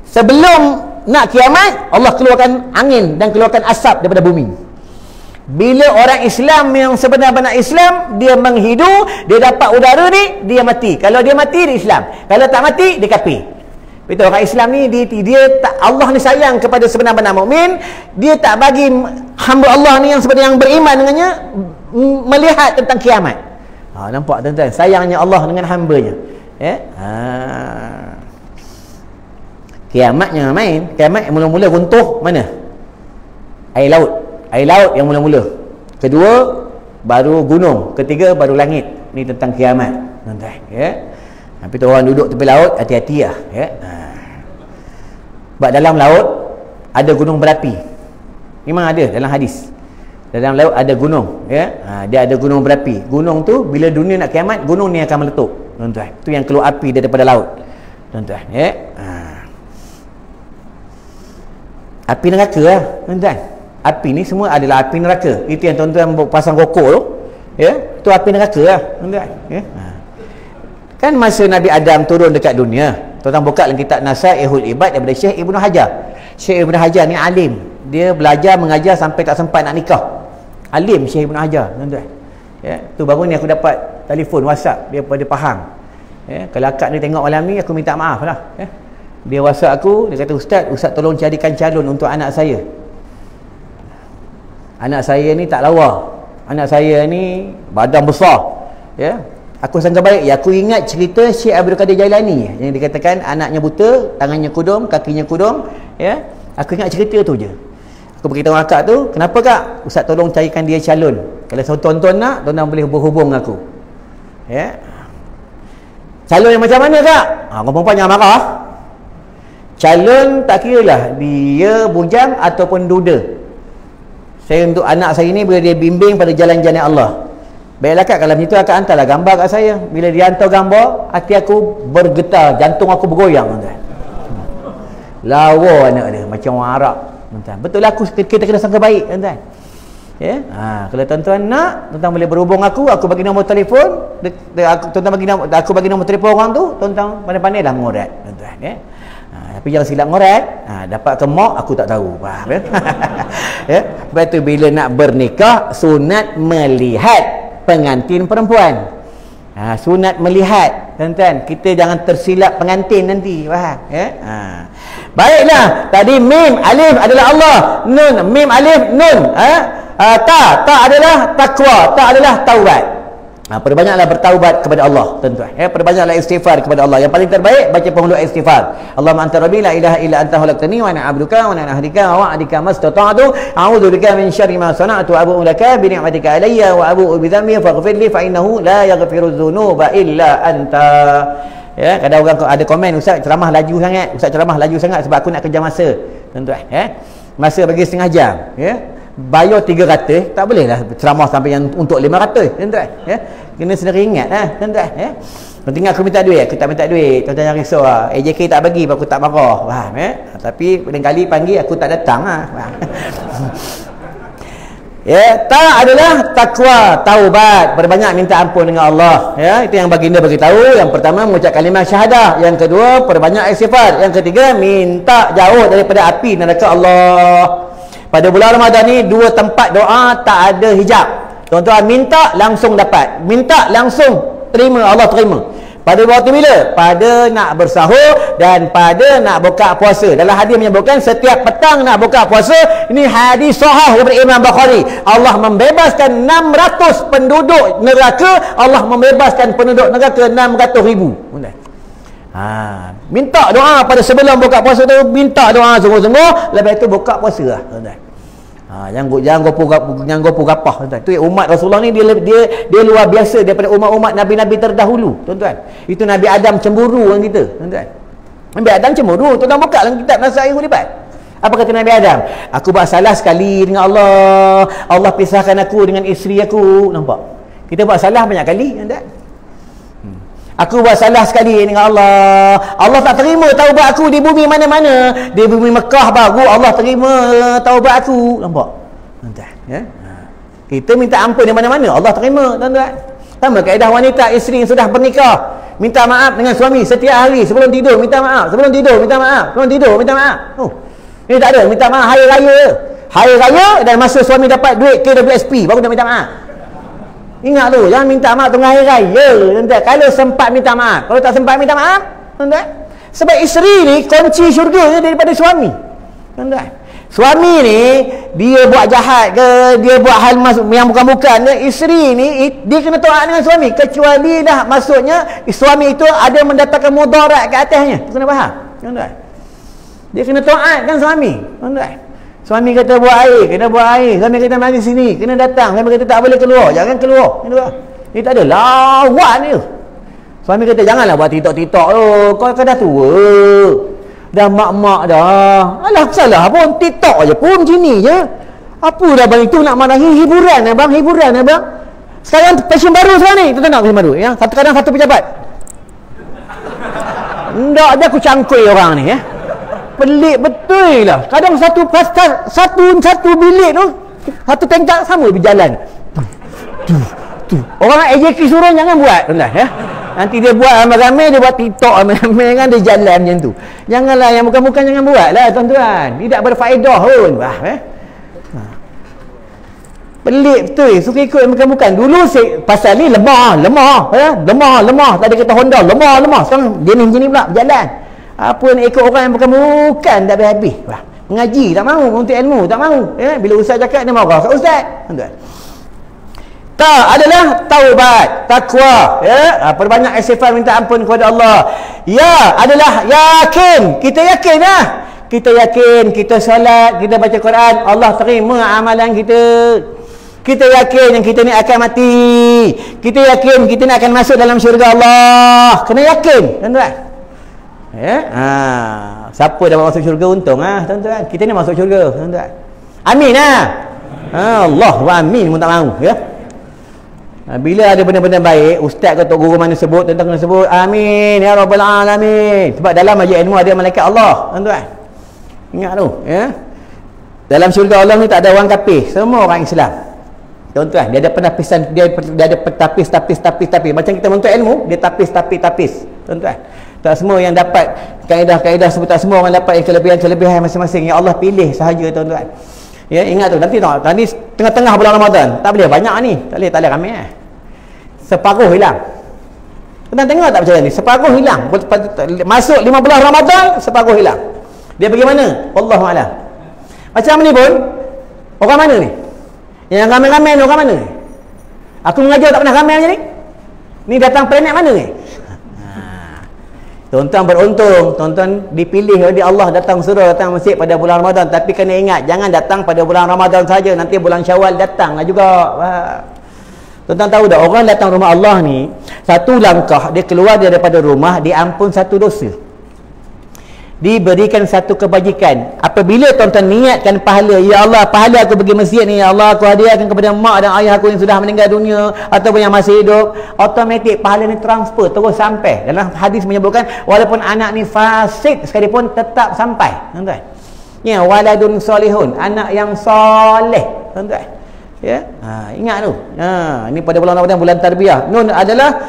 Sebelum nak kiamat, Allah keluarkan angin dan keluarkan asap daripada bumi. Bila orang Islam yang sebenar-benar Islam, dia menghidu, dia dapat udara ni, dia mati. Kalau dia mati, dia Islam. Kalau tak mati, dia kafir. Betul, orang Islam ni dia tak, Allah ni sayang kepada sebenar-benar mukmin. Dia tak bagi hamba Allah ni yang sebenarnya yang beriman dengannya melihat tentang kiamat. Nampak tuan-tuan, sayangnya Allah dengan hamba-Nya. Ya? Kiamatnya main. Kiamat yang mula-mula runtuh mana? Air laut yang mula-mula. Kedua baru gunung, ketiga baru langit. Ni tentang kiamat tuan-tuan ya. Tapi tu orang duduk tepi laut, hati-hati lah ya. Sebab dalam laut ada gunung berapi. Memang ada dalam hadis. Dalam laut ada gunung ya. Dia ada gunung berapi. Gunung tu bila dunia nak kiamat, gunung ni akan meletup tuan-tuan. Tu yang keluar api daripada laut tuan-tuan ya. Api neraka lah tuan-tuan. Api ni semua adalah api neraka. Itu yang tuan-tuan pasang rokok tu ya, tu api neraka lah tuan-tuan ya. Kan masa Nabi Adam turun dekat dunia, tuan-tuan buka dalam kitab Nasaihul Ibad daripada Syekh Ibnu Hajar. Syekh Ibnu Hajar ni alim. Dia belajar mengajar sampai tak sempat nak nikah. Alim Syekh Ibnu Hajar tuan-tuan ya. Tu baru ni aku dapat telefon WhatsApp daripada Pahang ya. Kalau akak ni tengok malam ni, aku minta maaf lah ya. Dia WhatsApp aku, dia kata, Ustaz tolong carikan calon untuk anak saya. Anak saya ni tak lawa. Anak saya ni badan besar ya. Aku sangka baik ya, aku ingat cerita Syekh Abdul Qadir Jailani yang dikatakan anaknya buta, tangannya kudung, kakinya kudung ya. Aku ingat cerita tu je. Aku beritahu akak tu, kenapa kak? Ustaz tolong carikan dia calon. Kalau tuan-tuan nak, tuan-tuan boleh berhubung aku ya. Calon yang macam mana kak? Orang perempuan jangan marah. Calon tak kira lah dia bujang ataupun duda. Saya untuk anak saya ni bila dia bimbing pada jalan-jalan Allah, Baiklah Kak, kalau begitu akak hantarlah gambar kat saya. Bila dia hantar gambar, hati aku bergetar, jantung aku bergoyang, tuan. Lawa anak dia macam orang Arab, tuan. Betul lah, kita kena sangka baik, tuan. Ya, kalau tuan-tuan nak, tuan-tuan boleh berhubung aku bagi nombor telefon, aku bagi nombor telefon orang tu, tuan-tuan pandai-pandailah ngorat, tuan-tuan, ya. Tapi jangan silap ngorat. Dapat ke mak aku tak tahu. Faham ya? Ya. Lepas tu bila nak bernikah, sunat melihat pengantin perempuan. Sunat melihat, tuan-tuan. Kita jangan tersilap pengantin nanti. Faham ya? Baiklah, tadi mim alif adalah Allah, nun mim alif nun, ta adalah takwa, ta adalah taubat. Perbanyaklah bertaubat kepada Allah, tuan-tuan. Perbanyaklah istighfar kepada Allah. Yang paling terbaik baca penghulu istighfar. Allahumma anta rabbi la ilaha illa anta khalaqtani wa ana 'abduka wa ana ahdika wa wa'dika mastata'tu a'udzu bika min syarri ma sana'tu abu'u laka bi ni'matika alayya wa abu'u bi dhanbi faghfir li fa innahu la yaghfiru dzunuba illa anta. Ya, kadang orang ada komen, ustaz ceramah laju sangat, ustaz ceramah laju sangat sebab aku nak kejar masa, tuan-tuan. Masa bagi setengah jam, ya. Bayar 300, tak boleh lah ceramah sampai yang untuk 500, tuan-tuan. Ya, kena sendiri ingat tuan-tuan. Ya, penting aku minta duit, aku tak minta duit, tuan-tuan jangan risau lah. AJK tak bagi, aku tak marah. Faham ya? Tapi lain-kali panggil aku tak datang lah. Ya, ta adalah takwa, taubat, berbanyak minta ampun dengan Allah. Ya, itu yang baginda bagi tahu. Yang pertama mengucap kalimah syahadah, yang kedua perbanyak istighfar, yang ketiga minta jauh daripada api neraka Allah. Pada bulan Ramadan ni, 2 tempat doa tak ada hijab. Tuan-tuan minta langsung dapat, minta langsung terima, Allah terima. Pada waktu bila? Pada nak bersahur dan pada nak buka puasa. Dalam hadis menyebutkan setiap petang nak buka puasa. Ini hadis sahih daripada Imam Bukhari. Allah membebaskan 600 penduduk neraka. Allah membebaskan penduduk neraka 600,000. Minta doa pada sebelum buka puasa tu, minta doa sungguh-sungguh. Lepas tu buka puasa lah, tuan-tuan. Jangan gopoh gapah, tuan-tuan. Tu umat Rasulullah ni dia luar biasa daripada umat-umat nabi-nabi terdahulu, tuan-tuan. Itu Nabi Adam cemburu dengan kita, tuan-tuan. Nabi Adam cemburu, tuan-tuan buka dalam kitab Nasihat Hulibat. Apa kata Nabi Adam? Aku buat salah sekali dengan Allah. Allah pisahkan aku dengan isteri aku. Nampak? Kita buat salah banyak kali, tuan-tuan. Aku buat salah sekali dengan Allah. Allah tak terima taubat aku di bumi mana-mana. Di bumi Mekah baru Allah terima taubat aku. Nampak? Tuan-tuan, ya? Kita minta ampun di mana-mana, Allah terima, tuan-tuan. Sama kaedah wanita isteri yang sudah bernikah, minta maaf dengan suami setiap hari. Sebelum tidur minta maaf, sebelum tidur minta maaf, sebelum tidur minta maaf. Ini tak ada, minta maaf hari raya. Hari raya dan masa suami dapat duit KWSP baru nak minta maaf. Ingat tu, jangan minta maaf tengah hari raya, tuan-tuan. Kalau sempat minta maaf, kalau tak sempat minta maaf, tuan-tuan. Sebab isteri ni kunci syurga dia daripada suami, tuan-tuan. Suami ni dia buat jahat ke, dia buat hal yang bukan-bukan ke, isteri ni dia kena taat dengan suami, kecuali dah maksudnya suami itu ada mendatangkan mudarat ke atasnya. Kena faham, tuan-tuan. Dia kena taat kan suami, tuan-tuan. Suami kata buat air, kena buat air. Suami kata mari sini, kena datang. Suami kata tak boleh keluar, jangan keluar. Dia tak ada lawan dia. Suami kata janganlah buat TikTok tu, kau dah tua, dah mak-mak dah. Alah salah pun, TikTok aja pun macam ni je. Apa dah bang itu nak marahi? Hiburan abang, hiburan abang. Sekarang fashion baru sekarang ni, tu tengok fashion baru ya. Kadang satu pejabat. Ndak ada aku cangkui orang ni ya. Pelik betul lah. Kadang satu bilik tu, satu tingkat sama berjalan. Orang AJK suruh jangan buat, tuan-tuan ya. Nanti dia buat ramai-ramai, dia buat TikTok ramai-ramai kan, dia jalan macam tu. Janganlah yang bukan-bukan jangan buat lah, tuan-tuan. Tidak berfaedah pun. Pelik betul, suka ikut yang bukan-bukan. Dulu pasal ni lemah, tak ada kata Honda, lemah. Sekarang dia ni macam ni pula berjalan. Apa nak ikut orang yang bukan-bukan tak habis. Mengaji tak mahu, untuk ilmu tak mahu ya. Bila ustaz cakap dia marah kat ustaz, tuan-tuan. Ta adalah taubat, takwa ya. Perbanyak istighfar, minta ampun kepada Allah. Ya adalah yakin. Kita yakin lah. Kita yakin, kita solat, kita baca Quran, Allah terima amalan kita. Kita yakin yang kita ni akan mati. Kita yakin kita ni akan masuk dalam syurga Allah. Kena yakin, tuan-tuan. Ya, siapa dapat masuk syurga untung tuan-tuan. Kita ni masuk syurga, tuan-tuan. Amin Allah wa amin, pun tak mahu ya. Bila ada benda-benda baik, ustaz ke tok guru mana sebut, tentang kena sebut amin ya rabbal alamin. Sebab dalam majlis ilmu ada malaikat Allah, tuan-tuan. Ingat tu, ya. Dalam syurga Allah ni tak ada orang kafir, semua orang Islam. Tuan-tuan, dia ada penapisan, dia ada tapis. Macam kita menuntut ilmu, dia tapis. Tuan-tuan. Tak semua yang dapat kaedah-kaedah sebut, tak semua orang dapat yang kelebihan masing-masing yang Allah pilih sahaja, tuan-tuan. Ya, ingat tu, nanti tengah-tengah bulan Ramadan, tak boleh banyak ni, tak boleh ramai separuh hilang. Tuan tengok tak macam ni, separuh hilang. Masuk 15 Ramadan, separuh hilang. Dia pergi mana? Wallahu a'lam. Macam ni pun, orang mana ni? Yang ramai-ramai ni orang mana ni? Aku mengajar tak pernah ramai macam ni. Ni datang planet mana ni? Tuan-tuan beruntung, tuan-tuan dipilih oleh Allah datang surau, datang masjid pada bulan Ramadan. Tapi kena ingat, jangan datang pada bulan Ramadan saja, nanti bulan Syawal datanglah juga. Tuan-tuan tahu tak, orang datang rumah Allah ni, satu langkah dia keluar daripada rumah, diampun satu dosa, diberikan satu kebajikan. Apabila tuan-tuan niatkan pahala, ya Allah, pahala aku pergi masjid ni, ya Allah, aku hadiahkan kepada mak dan ayah aku yang sudah meninggal dunia ataupun yang masih hidup, automatik pahala ni transfer terus sampai. Dalam hadis menyebutkan walaupun anak ni fasik sekalipun tetap sampai, tuan-tuan. Ya, waladun solihun, anak yang soleh, tuan-tuan. Ya, ingat tu. Ini pada bulan Ramadan, bulan tarbiyah. Nun adalah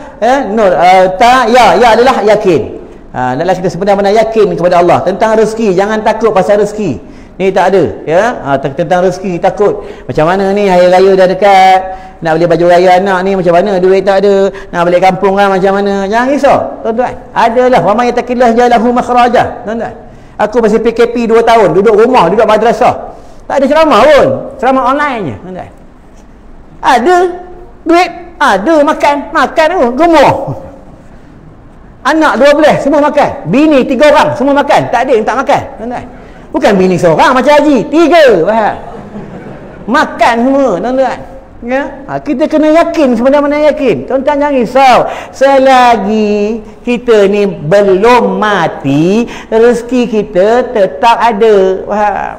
ya adalah yakin. Adalah kita sebenarnya yakin kepada Allah tentang rezeki. Jangan takut pasal rezeki ni, tak ada, ya. Tentang rezeki takut. Macam mana ni, hari raya dah dekat, nak beli baju raya anak ni macam mana, duit tak ada, nak balik kampung kan macam mana. Jangan risau, tuan-tuan. Adalah wa may yattaqillah jalahu makhraja, tuan-tuan. Aku masih PKP 2 tahun, duduk rumah, duduk madrasah, tak ada ceramah pun, ceramah online je, tuan-tuan. Ada duit, ada makan tu gemuk. Anak 12 semua makan, bini 3 orang semua makan, tak ada yang tak makan, tuan-tuan. Bukan bini seorang macam haji, 3, faham? Makan semua, tuan-tuan. Ya, kita kena yakin, sebenarnya yakin. Tuan-tuan jangan risau, selagi kita ni belum mati, rezeki kita tetap ada, faham?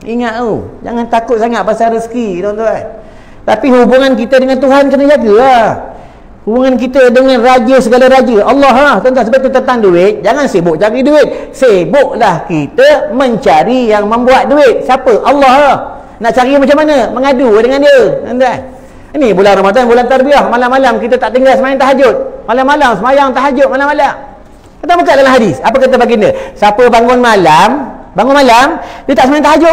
Ingat tu, jangan takut sangat pasal rezeki, tuan-tuan. Tapi hubungan kita dengan Tuhan kena jagalah. Hubungan kita dengan raja segala raja, Allah lah, tuan-tuan. Sebab itu tentang duit, jangan sibuk cari duit, sibuklah kita mencari yang membuat duit. Siapa? Allah lah. Nak cari macam mana? Mengadu dengan dia, tuan-tuan. Ini bulan Ramadan, bulan tarbiyah, malam-malam kita tak tinggal semayang tahajud, malam-malam semayang tahajud, malam-malam. Kita buka dalam hadis, apa kata baginda? Siapa bangun malam, dia tak semayang tahajud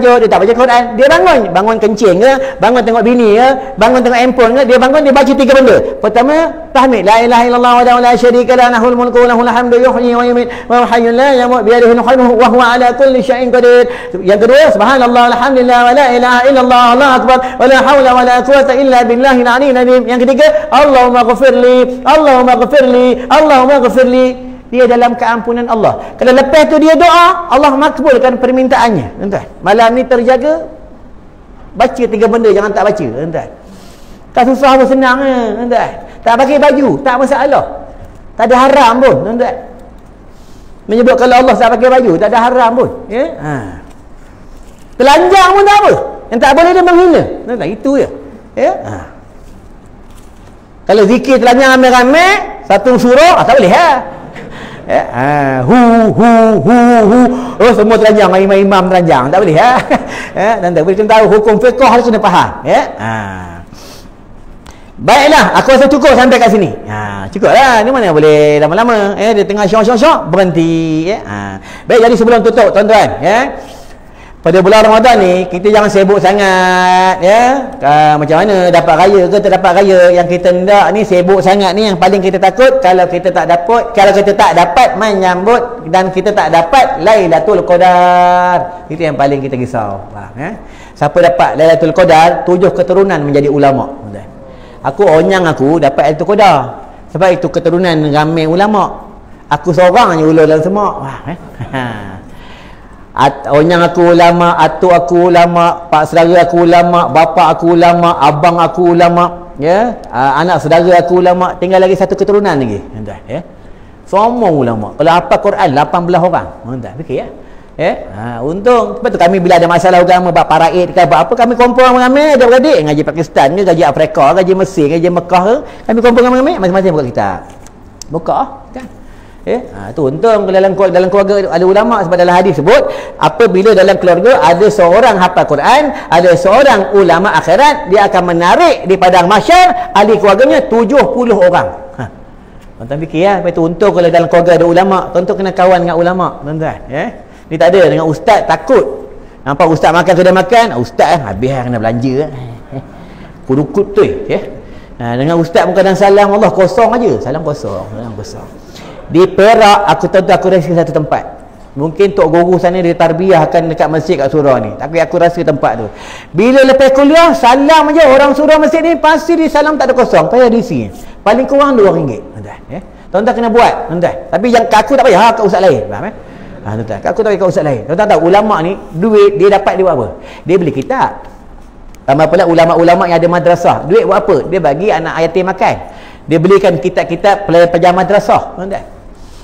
pun, dia tak baca Quran, dia bangun kencing ke, bangun tengok bini ke, bangun tengok handphone ke, dia bangun, dia baca 3 benda. Pertama, tahmid, la ilaha illallah wa la syarika lahu, lahul mulku wa lahul hamdu, yuhyi wa yumiit wa huwa hayyun la yamut bi yadihi al-khayru wa huwa ala kulli syai'in qadir. Yang kedua, subhanallah alhamdulillah wa la ilaha illallah Allahu akbar wa la haula wa la quwwata illa billahil aliyyil azim. Yang ketiga, Allahumma ghfirli, Allahumma ghfirli. Dia dalam keampunan Allah. Kalau lepas tu dia doa, Allah makbulkan permintaannya, tuan-tuan. Malam ni terjaga, baca 3 benda, jangan tak baca, tuan-tuan. Tak susah pun, senang je, tuan-tuan. Tak pakai baju, tak masalah, tak ada haram pun, tuan-tuan. Menyebut kalau Allah tak pakai baju, tak ada haram pun, ya? Telanjang pun tak apa, yang tak boleh dia menghina, tuan-tuan. Itu je, ya? Kalau zikir telanjang ramai-ramai satu surah, tak boleh, oh semua telanjang, imam telanjang, tak boleh, dan tak boleh. Kena tahu hukum fiqh, harus kena faham, ya. Baiklah, aku rasa cukup sampai kat sini. Cukuplah, ni mana boleh lama-lama, dia tengah syok-syok berhenti, ya. Baik, jadi sebelum tutup, tuan-tuan, ya, pada bulan Ramadan ni kita jangan sibuk sangat, ya. Macam mana dapat raya ke tak dapat raya, yang kita hendak ni sibuk sangat ni, yang paling kita takut kalau kita tak dapat menyambut dan kita tak dapat Lailatul Qadar. Itu yang paling kita risau, faham, ya. Siapa dapat Lailatul Qadar, 7 keturunan menjadi ulama. Aku dapat Lailatul Qadar sebab itu keturunan ramai ulama. Aku seorang je ulul dalam semua, faham, Onyang aku ulama, atuk aku ulama, pak saudara aku ulama, bapa aku ulama, abang aku ulama, ya, anak saudara aku ulama, tinggal lagi 1 keturunan lagi, tuan-tuan, ya. Semua ulama. Kalau hafal Quran 18 orang, tuan-tuan, fikir, ya. Untung. Sebab tu kami bila ada masalah agama bab paraid ke apa kami kumpul ramai-ramai ada beradik ngaji Pakistan ke, ngaji Afrika, ngaji Mesir, ngaji Mekah ke, kami kumpul ramai-ramai masing-masing buka kitab. Buka kan. Tu untung dalam keluarga ada ulama, sebab dalam hadis sebut apabila dalam keluarga ada seorang hafal Quran, ada seorang ulama akhirat, dia akan menarik di padang mahsyar ahli keluarganya 70 orang. Tuan-tuan fikir ya, itu untung kalau dalam keluarga ada ulama, tuan-tuan kena kawan dengan ulama, tuan-tuan. Ni tak ada dengan ustaz takut. Nampak ustaz makan kedai makan, ustaz habis kena belanja kudukut tu dengan ustaz bukan dan salam Allah kosong aja, salam kosong. Di Perak aku tahu aku rasa satu tempat, mungkin tok guru sana dia tarbiyahkan dekat masjid kat surau ni, tapi aku rasa tempat tu bila lepas kuliah salam aja orang surau masjid ni pasti di salam tak ada kosong, payah diisi paling kurang RM2, tuan-tuan kena buat tuan-tuan. Tapi yang aku tak payah kat ustaz lain, faham tuan-tuan, aku tak payah kat ustaz lain. Tuan-tuan tahu ulama ni duit dia dapat dia buat apa? Dia beli kitab. Tambah pula ulama-ulama yang ada madrasah, duit buat apa? Dia bagi anak yatim makan, dia belikan kitab-kitab pelajar madrasah, tuan-tuan.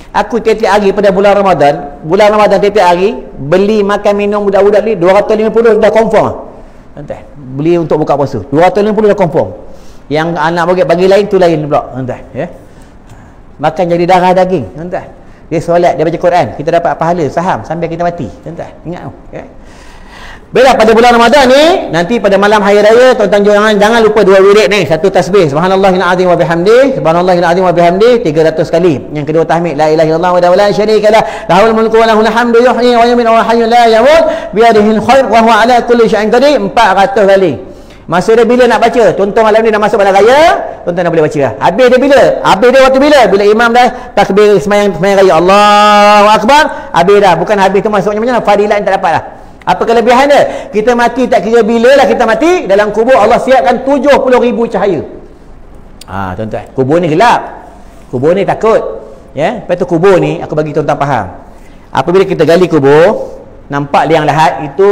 Aku tiap-tiap hari pada bulan Ramadan tiap-tiap hari beli makan minum budak-budak ni 250 dah confirm tuan-tuan. Beli untuk buka puasa 250 dah confirm. Yang anak bagi lain tu lain pula tuan-tuan. Makan jadi darah daging tuan-tuan. Dia solat, dia baca Quran, kita dapat pahala saham sampai kita mati tuan-tuan. Ingat tu bila pada bulan Ramadan ni, nanti pada malam hari raya, tuan-tuan jangan lupa 2 wirid ni. Satu tasbih subhanallahil azim wa bihamdih, subhanallahil azim wa bihamdih 300 kali. Yang kedua tahmid la ilaha illallah wa la syarika lah, lahul mulku wa lahul hamdu yuhyi wa yumiitu wa hayyun la yamut bi yadihil khair wa huwa ala kulli syai'in qadir 400 kali. Masa dia bila nak baca, tuan-tuan malam ni dah masuk malam raya, tuan-tuan dah boleh baca dah. Habis dia bila? Habis dia waktu bila? Bila imam dah takbir sembahyang raya Allahu akbar, habis dah. Bukan habis tu masuknya macam mana? Fadilat tak dapat lah. Apa kelebihan dia? Kita mati tak kira bila lah kita mati, dalam kubur Allah siapkan 70,000 cahaya. Tuan-tuan, kubur ni gelap, kubur ni takut lepas tu kubur ni aku bagi tuan-tuan faham, apabila kita gali kubur nampak liang lahat itu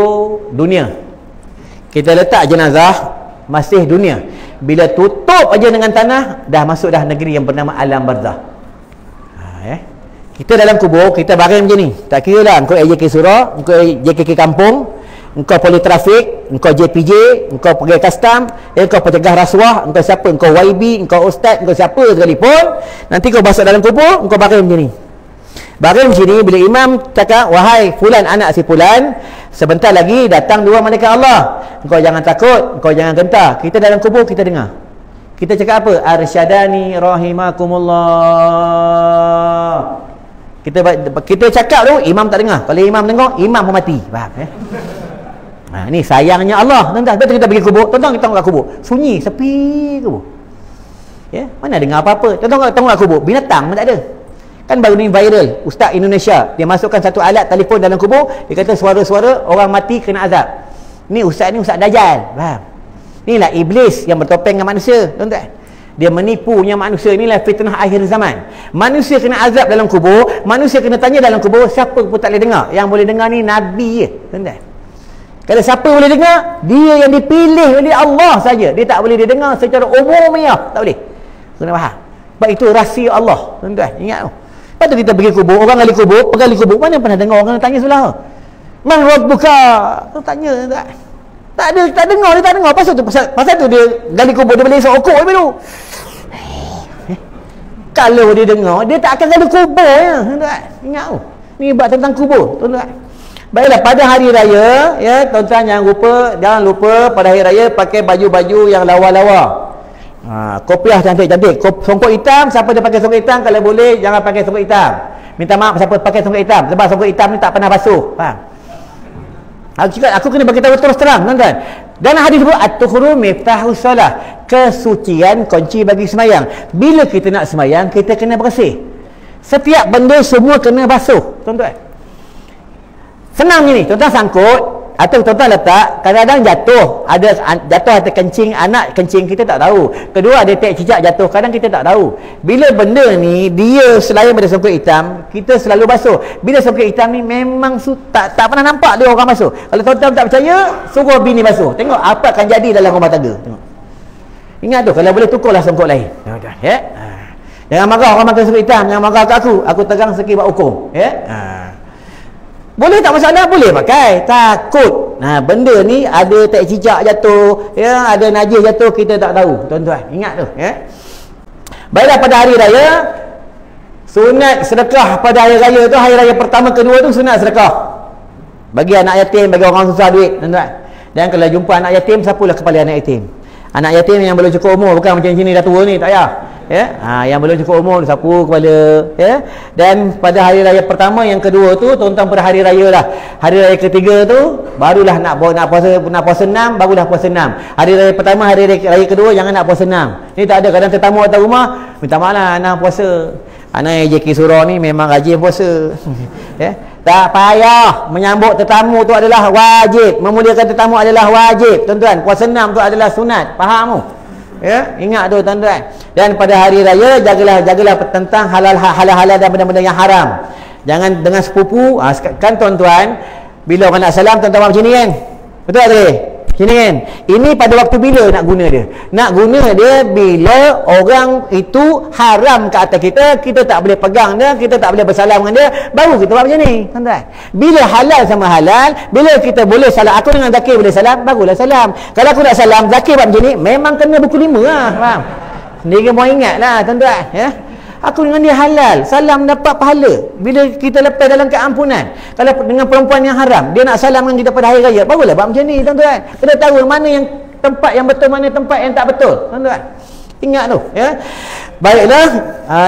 dunia, kita letak jenazah masih dunia, bila tutup aja dengan tanah dah masuk dah negeri yang bernama alam barzah. Kita dalam kubur, kita baring macam ni. Tak kira lah, engkau AJK Surau, engkau JKK Kampung, engkau Politrafik, engkau JPJ, engkau pegawai custom, engkau pencegah rasuah, engkau siapa, engkau YB, engkau ustaz, engkau siapa sekalipun, nanti kau masuk dalam kubur, engkau baring macam ni. Baring macam ni, bila imam cakap, wahai fulan anak si fulan, sebentar lagi datang 2 malaikat Allah. Engkau jangan takut, engkau jangan gentar. Kita dalam kubur, kita dengar. Kita cakap apa? Arsyadani rahimakumullah. Kita cakap tu imam tak dengar. Kalau imam dengar, imam pun mati. Faham ni sayangnya Allah tuan-tuan. Betul kita pergi kubur, tuan-tuan kita tengok kat kubur sunyi, sepi kubur. Mana dengar apa-apa. Tuan-tuan tengok kat kubur, binatang pun tak ada. Kan baru ni viral, ustaz Indonesia dia masukkan satu alat telefon dalam kubur, dia kata suara-suara orang mati kena azab. Ni ustaz Dajjal. Faham? Inilah iblis yang bertopeng dengan manusia, tuan-tuan. Dia menipunya manusia. Inilah fitnah akhir zaman. Manusia kena azab dalam kubur, manusia kena tanya dalam kubur, siapa pun tak boleh dengar. Yang boleh dengar ni Nabi je, tuan-tuan. Kalau siapa boleh dengar? Dia yang dipilih oleh Allah saja. Dia tak boleh didengar secara umumiah, tak boleh. Kena faham. Sebab itu rahsia Allah, tuan-tuan. Ingat tu. Lepas tu kita pergi kubur, orang gali kubur, pegali kubur, mana pernah dengar orang tanya sebelah? Man rabbuka? Tu tanya, tuan-tuan. Tak dengar, dia tak dengar. Pasal tu dia gali kubur, dia boleh sokok dulu. Kalau dia dengar, dia tak akan gali kubur tuan-tuan. Ingat tu. Ni bab tentang kubur, tuan-tuan. Baiklah, pada hari raya tuan-tuan jangan lupa pada hari raya pakai baju-baju yang lawa-lawa. Kopiah cantik-cantik. Songkok hitam, siapa dia pakai songkok hitam, kalau boleh jangan pakai songkok hitam. Minta maaf siapa pakai songkok hitam, sebab songkok hitam ni tak pernah basuh. Faham? Aku kena bagi tahu terus terang, tuan-tuan. Dalam hadis sebut at-tuhuru miftahus solah, kesucian kunci bagi semayang. Bila kita nak semayang, kita kena bersih. Setiap benda semua kena basuh, tuan-tuan. Senang ni, tuan-tuan sangkut atau tuan-tuan letak, kadang-kadang jatuh atas kencing anak, kencing kita tak tahu. Kedua ada tek cicak jatuh, kadang kita tak tahu. Bila benda ni dia selain pada songkok hitam, kita selalu basuh. Bila songkok hitam ni memang tak pernah nampak dia orang basuh. Kalau tuan-tuan tak percaya, suruh bini basuh. Tengok apa akan jadi dalam rumah tangga. Tengok. Ingat tu, kalau boleh tukarlah songkok lain. Jangan marah orang makan songkok hitam, jangan marah kat aku. Aku tegang sikit buat hukum. Boleh tak masalah? Boleh pakai. Takut. Nah, benda ni ada tak cicak jatuh, ya, ada najis jatuh, kita tak tahu. Tuan-tuan, ingat tu, ya. Baiklah, pada hari raya, sunat sedekah pada hari raya tu, hari raya pertama kedua tu sunat sedekah. Bagi anak yatim, bagi orang susah duit, tuan-tuan. Dan kalau jumpa anak yatim, siapalah kepala anak yatim? Anak yatim yang belum cukup umur, bukan macam sini dah tua ni, tak payah. Ya, yang belum cukup umur sapu kepala, ya. Dan pada hari raya pertama, yang kedua tu, tuan-tuan, pada hari raya lah. Hari raya ketiga tu barulah nak puasa 6, barulah puasa 6. Hari raya pertama, hari raya kedua jangan nak puasa 6. Ni tak ada, kadang tetamu atas rumah, minta maaf lah anak puasa. Anak JK Surah ni memang rajin puasa. Ya. Tak payah, menyambut tetamu tu adalah wajib, memuliakan tetamu adalah wajib, tuan-tuan. Puasa 6 tu adalah sunat. Faham tu? Ya, ingat tu, tuan-tuan. Dan pada hari raya jagalah tentang halal dan benda-benda yang haram. Jangan dengan sepupu, kan tuan-tuan, bila orang nak salam, tuan-tuan macam ni kan? Betul tak tadi? Sini kan? Ini pada waktu bila nak guna dia? Nak guna dia bila orang itu haram ke atas kita, kita tak boleh pegang dia, kita tak boleh bersalam dengan dia, baru kita buat macam ni, tuan-tuan. Bila halal sama halal, bila kita boleh salam, aku dengan Zakir boleh salam, barulah salam. Kalau aku nak salam, Zakir buat macam ni, memang kena buku 5 lah, faham? Sendiri mau ingat lah, tuan-tuan, ya. Aku dengan dia halal, salam dapat pahala. Bila kita lepas dalam keampunan. Kalau dengan perempuan yang haram, dia nak salam dengan kita pada hari raya, barulah buat macam ni, tuan-tuan. Kena tahu mana yang tempat yang betul, mana tempat yang tak betul, tuan-tuan. Ingat tu, ya. Baiklah,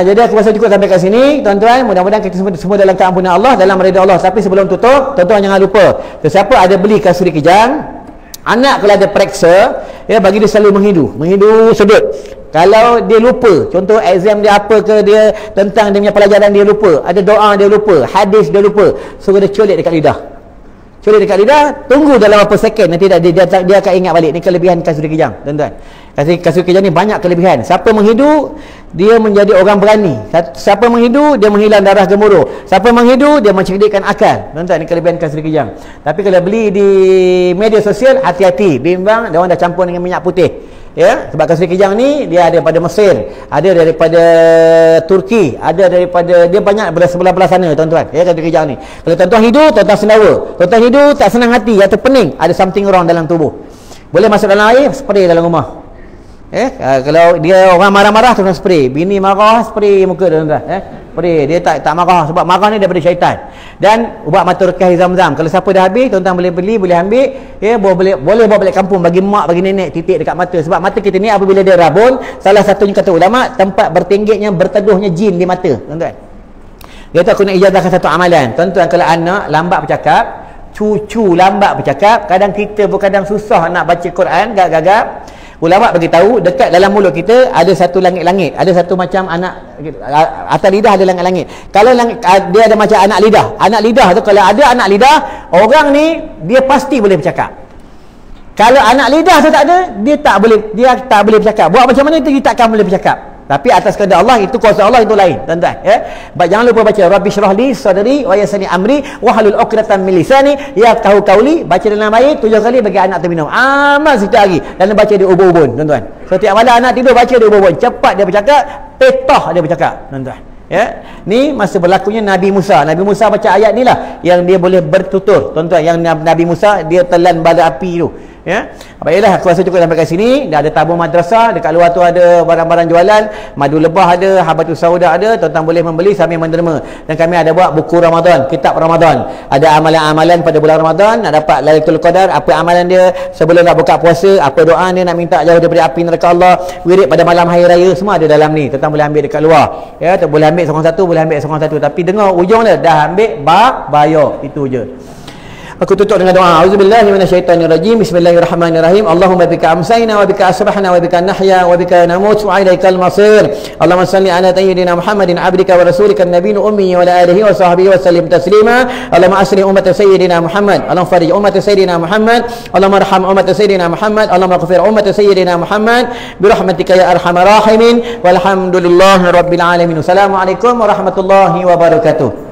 jadi aku rasa cukup sampai kat sini, tuan-tuan. Mudah-mudahan kita semua dalam keampunan Allah, dalam redha Allah. Tapi sebelum tutup, tuan-tuan jangan lupa, sesiapa ada beli kasuri kejang, anak kalau ada periksa, ya, bagi dia selalu menghidu sudut. Kalau dia lupa, contoh exam dia apa ke, dia tentang dia punya pelajaran dia lupa, ada doa dia lupa, hadis dia lupa, suruh dia colik dekat lidah. Colik dekat lidah, tunggu dalam berapa second, nanti dia akan ingat balik. Ni kelebihan kasuri kejang, tuan-tuan. Kasuri kejang ni banyak kelebihan. Siapa menghidu, dia menjadi orang berani. Siapa menghidu, dia menghilang darah gemuruh. Siapa menghidu, dia mencerdikkan akal. Tuan-tuan, ni kelebihan kasuri kejang. Tapi kalau beli di media sosial, hati-hati, bimbang, dia orang dah campur dengan minyak putih. Ya, sebab kasuri kejang ni dia ada daripada Mesir, ada daripada Turki, ada daripada, dia banyak belah-belah sana, tuan-tuan. Ya, kasuri kejang ni. Kalau tuan-tuan hidu, tuan-tuan senawa. Tuan-tuan hidu, tak senang hati atau pening, ada something wrong dalam tubuh. Boleh masuk dalam air, spray dalam rumah. Kalau dia orang marah-marah, tuan-tuan spray. Bini marah, spray muka tuan-tuan. Spray. Dia tak marah, sebab marah ni daripada syaitan. Dan ubat mata rekah Zam-Zam, kalau siapa dah habis, tuan-tuan boleh beli, boleh ambil, ya, boleh bawa balik kampung, bagi mak, bagi nenek, titik dekat mata. Sebab mata kita ni apabila dia rabun, salah satunya kata ulama, tempat bertinggitnya, berteduhnya jin di mata, tuan-tuan. Dia tu aku nak ijazahkan satu amalan. Tuan-tuan, kalau anak lambat bercakap, cucu lambat bercakap, kadang kita pun kadang susah nak baca Quran, gagap-gagap. Ulama bagi tahu, dekat dalam mulut kita ada satu langit-langit, ada satu macam anak, atas lidah ada langit-langit. Kalau dia ada macam anak lidah. Anak lidah tu, kalau ada anak lidah, orang ni dia pasti boleh bercakap. Kalau anak lidah tu tak ada, dia tak boleh bercakap. Buat macam mana tu, dia takkan boleh bercakap. Tapi atas kehendak Allah, itu kuasa Allah, itu lain, tuan-tuan, ya. Jangan lupa baca Rabbi syrah li sadri wa yassir li amri wahlul 'uqdatam min lisani yafqahu qawli. Baca dalam air 7 kali bagi anak terminum. Amal setiap hari dan baca di ubun-ubun, tuan-tuan. Setiap malam anak tidur baca di ubun-ubun. Cepat dia bercakap, petah dia bercakap, tuan-tuan. Ya. Ni masa berlakunya Nabi Musa. Nabi Musa baca ayat ni lah yang dia boleh bertutur, tuan-tuan. Yang Nabi Musa dia telan bara api tu. Ya. Baiklah, aku rasa cukup sampai kat sini. Dah ada tabung madrasah, dekat luar tu ada barang-barang jualan, madu lebah ada, habatus sauda ada, tuan-tuan boleh membeli sambil menderma. Dan kami ada buat buku Ramadan, kitab Ramadan. Ada amalan-amalan pada bulan Ramadan, nak dapat Lailatul Qadar, apa amalan dia sebelum nak buka puasa, apa doa dia nak minta jauh daripada api neraka Allah, wirid pada malam hari raya, semua ada dalam ni. Tuan-tuan boleh ambil dekat luar. Ya, tu boleh ambil seorang satu, boleh ambil seorang satu, tapi dengar ujung dia dah ambil bayar, itu je. Aku tutup dengan doa. Auzubillahi minasyaitonirrajim. Bismillahirrahmanirrahim. Allahumma bika amsayna wa bika asbahna wa bika nahya wa bika namut wa ilaikal masir. Allahumma salli ala sayyidina Muhammadin abdika wa rasulika an-nabiyil ummi wa ala alihi wa sahbihi wa sallim taslima. Allahumma asri ummat sayyidina Muhammad. Allahumma farij ummat sayyidina Muhammad. Allahumma arham ummat sayyidina Muhammad. Allahumma ighfir ummat sayyidina Muhammad bi rahmatika ya arhamar rahimin. Walhamdulillahi rabbil alamin. Assalamualaikum warahmatullahi wabarakatuh.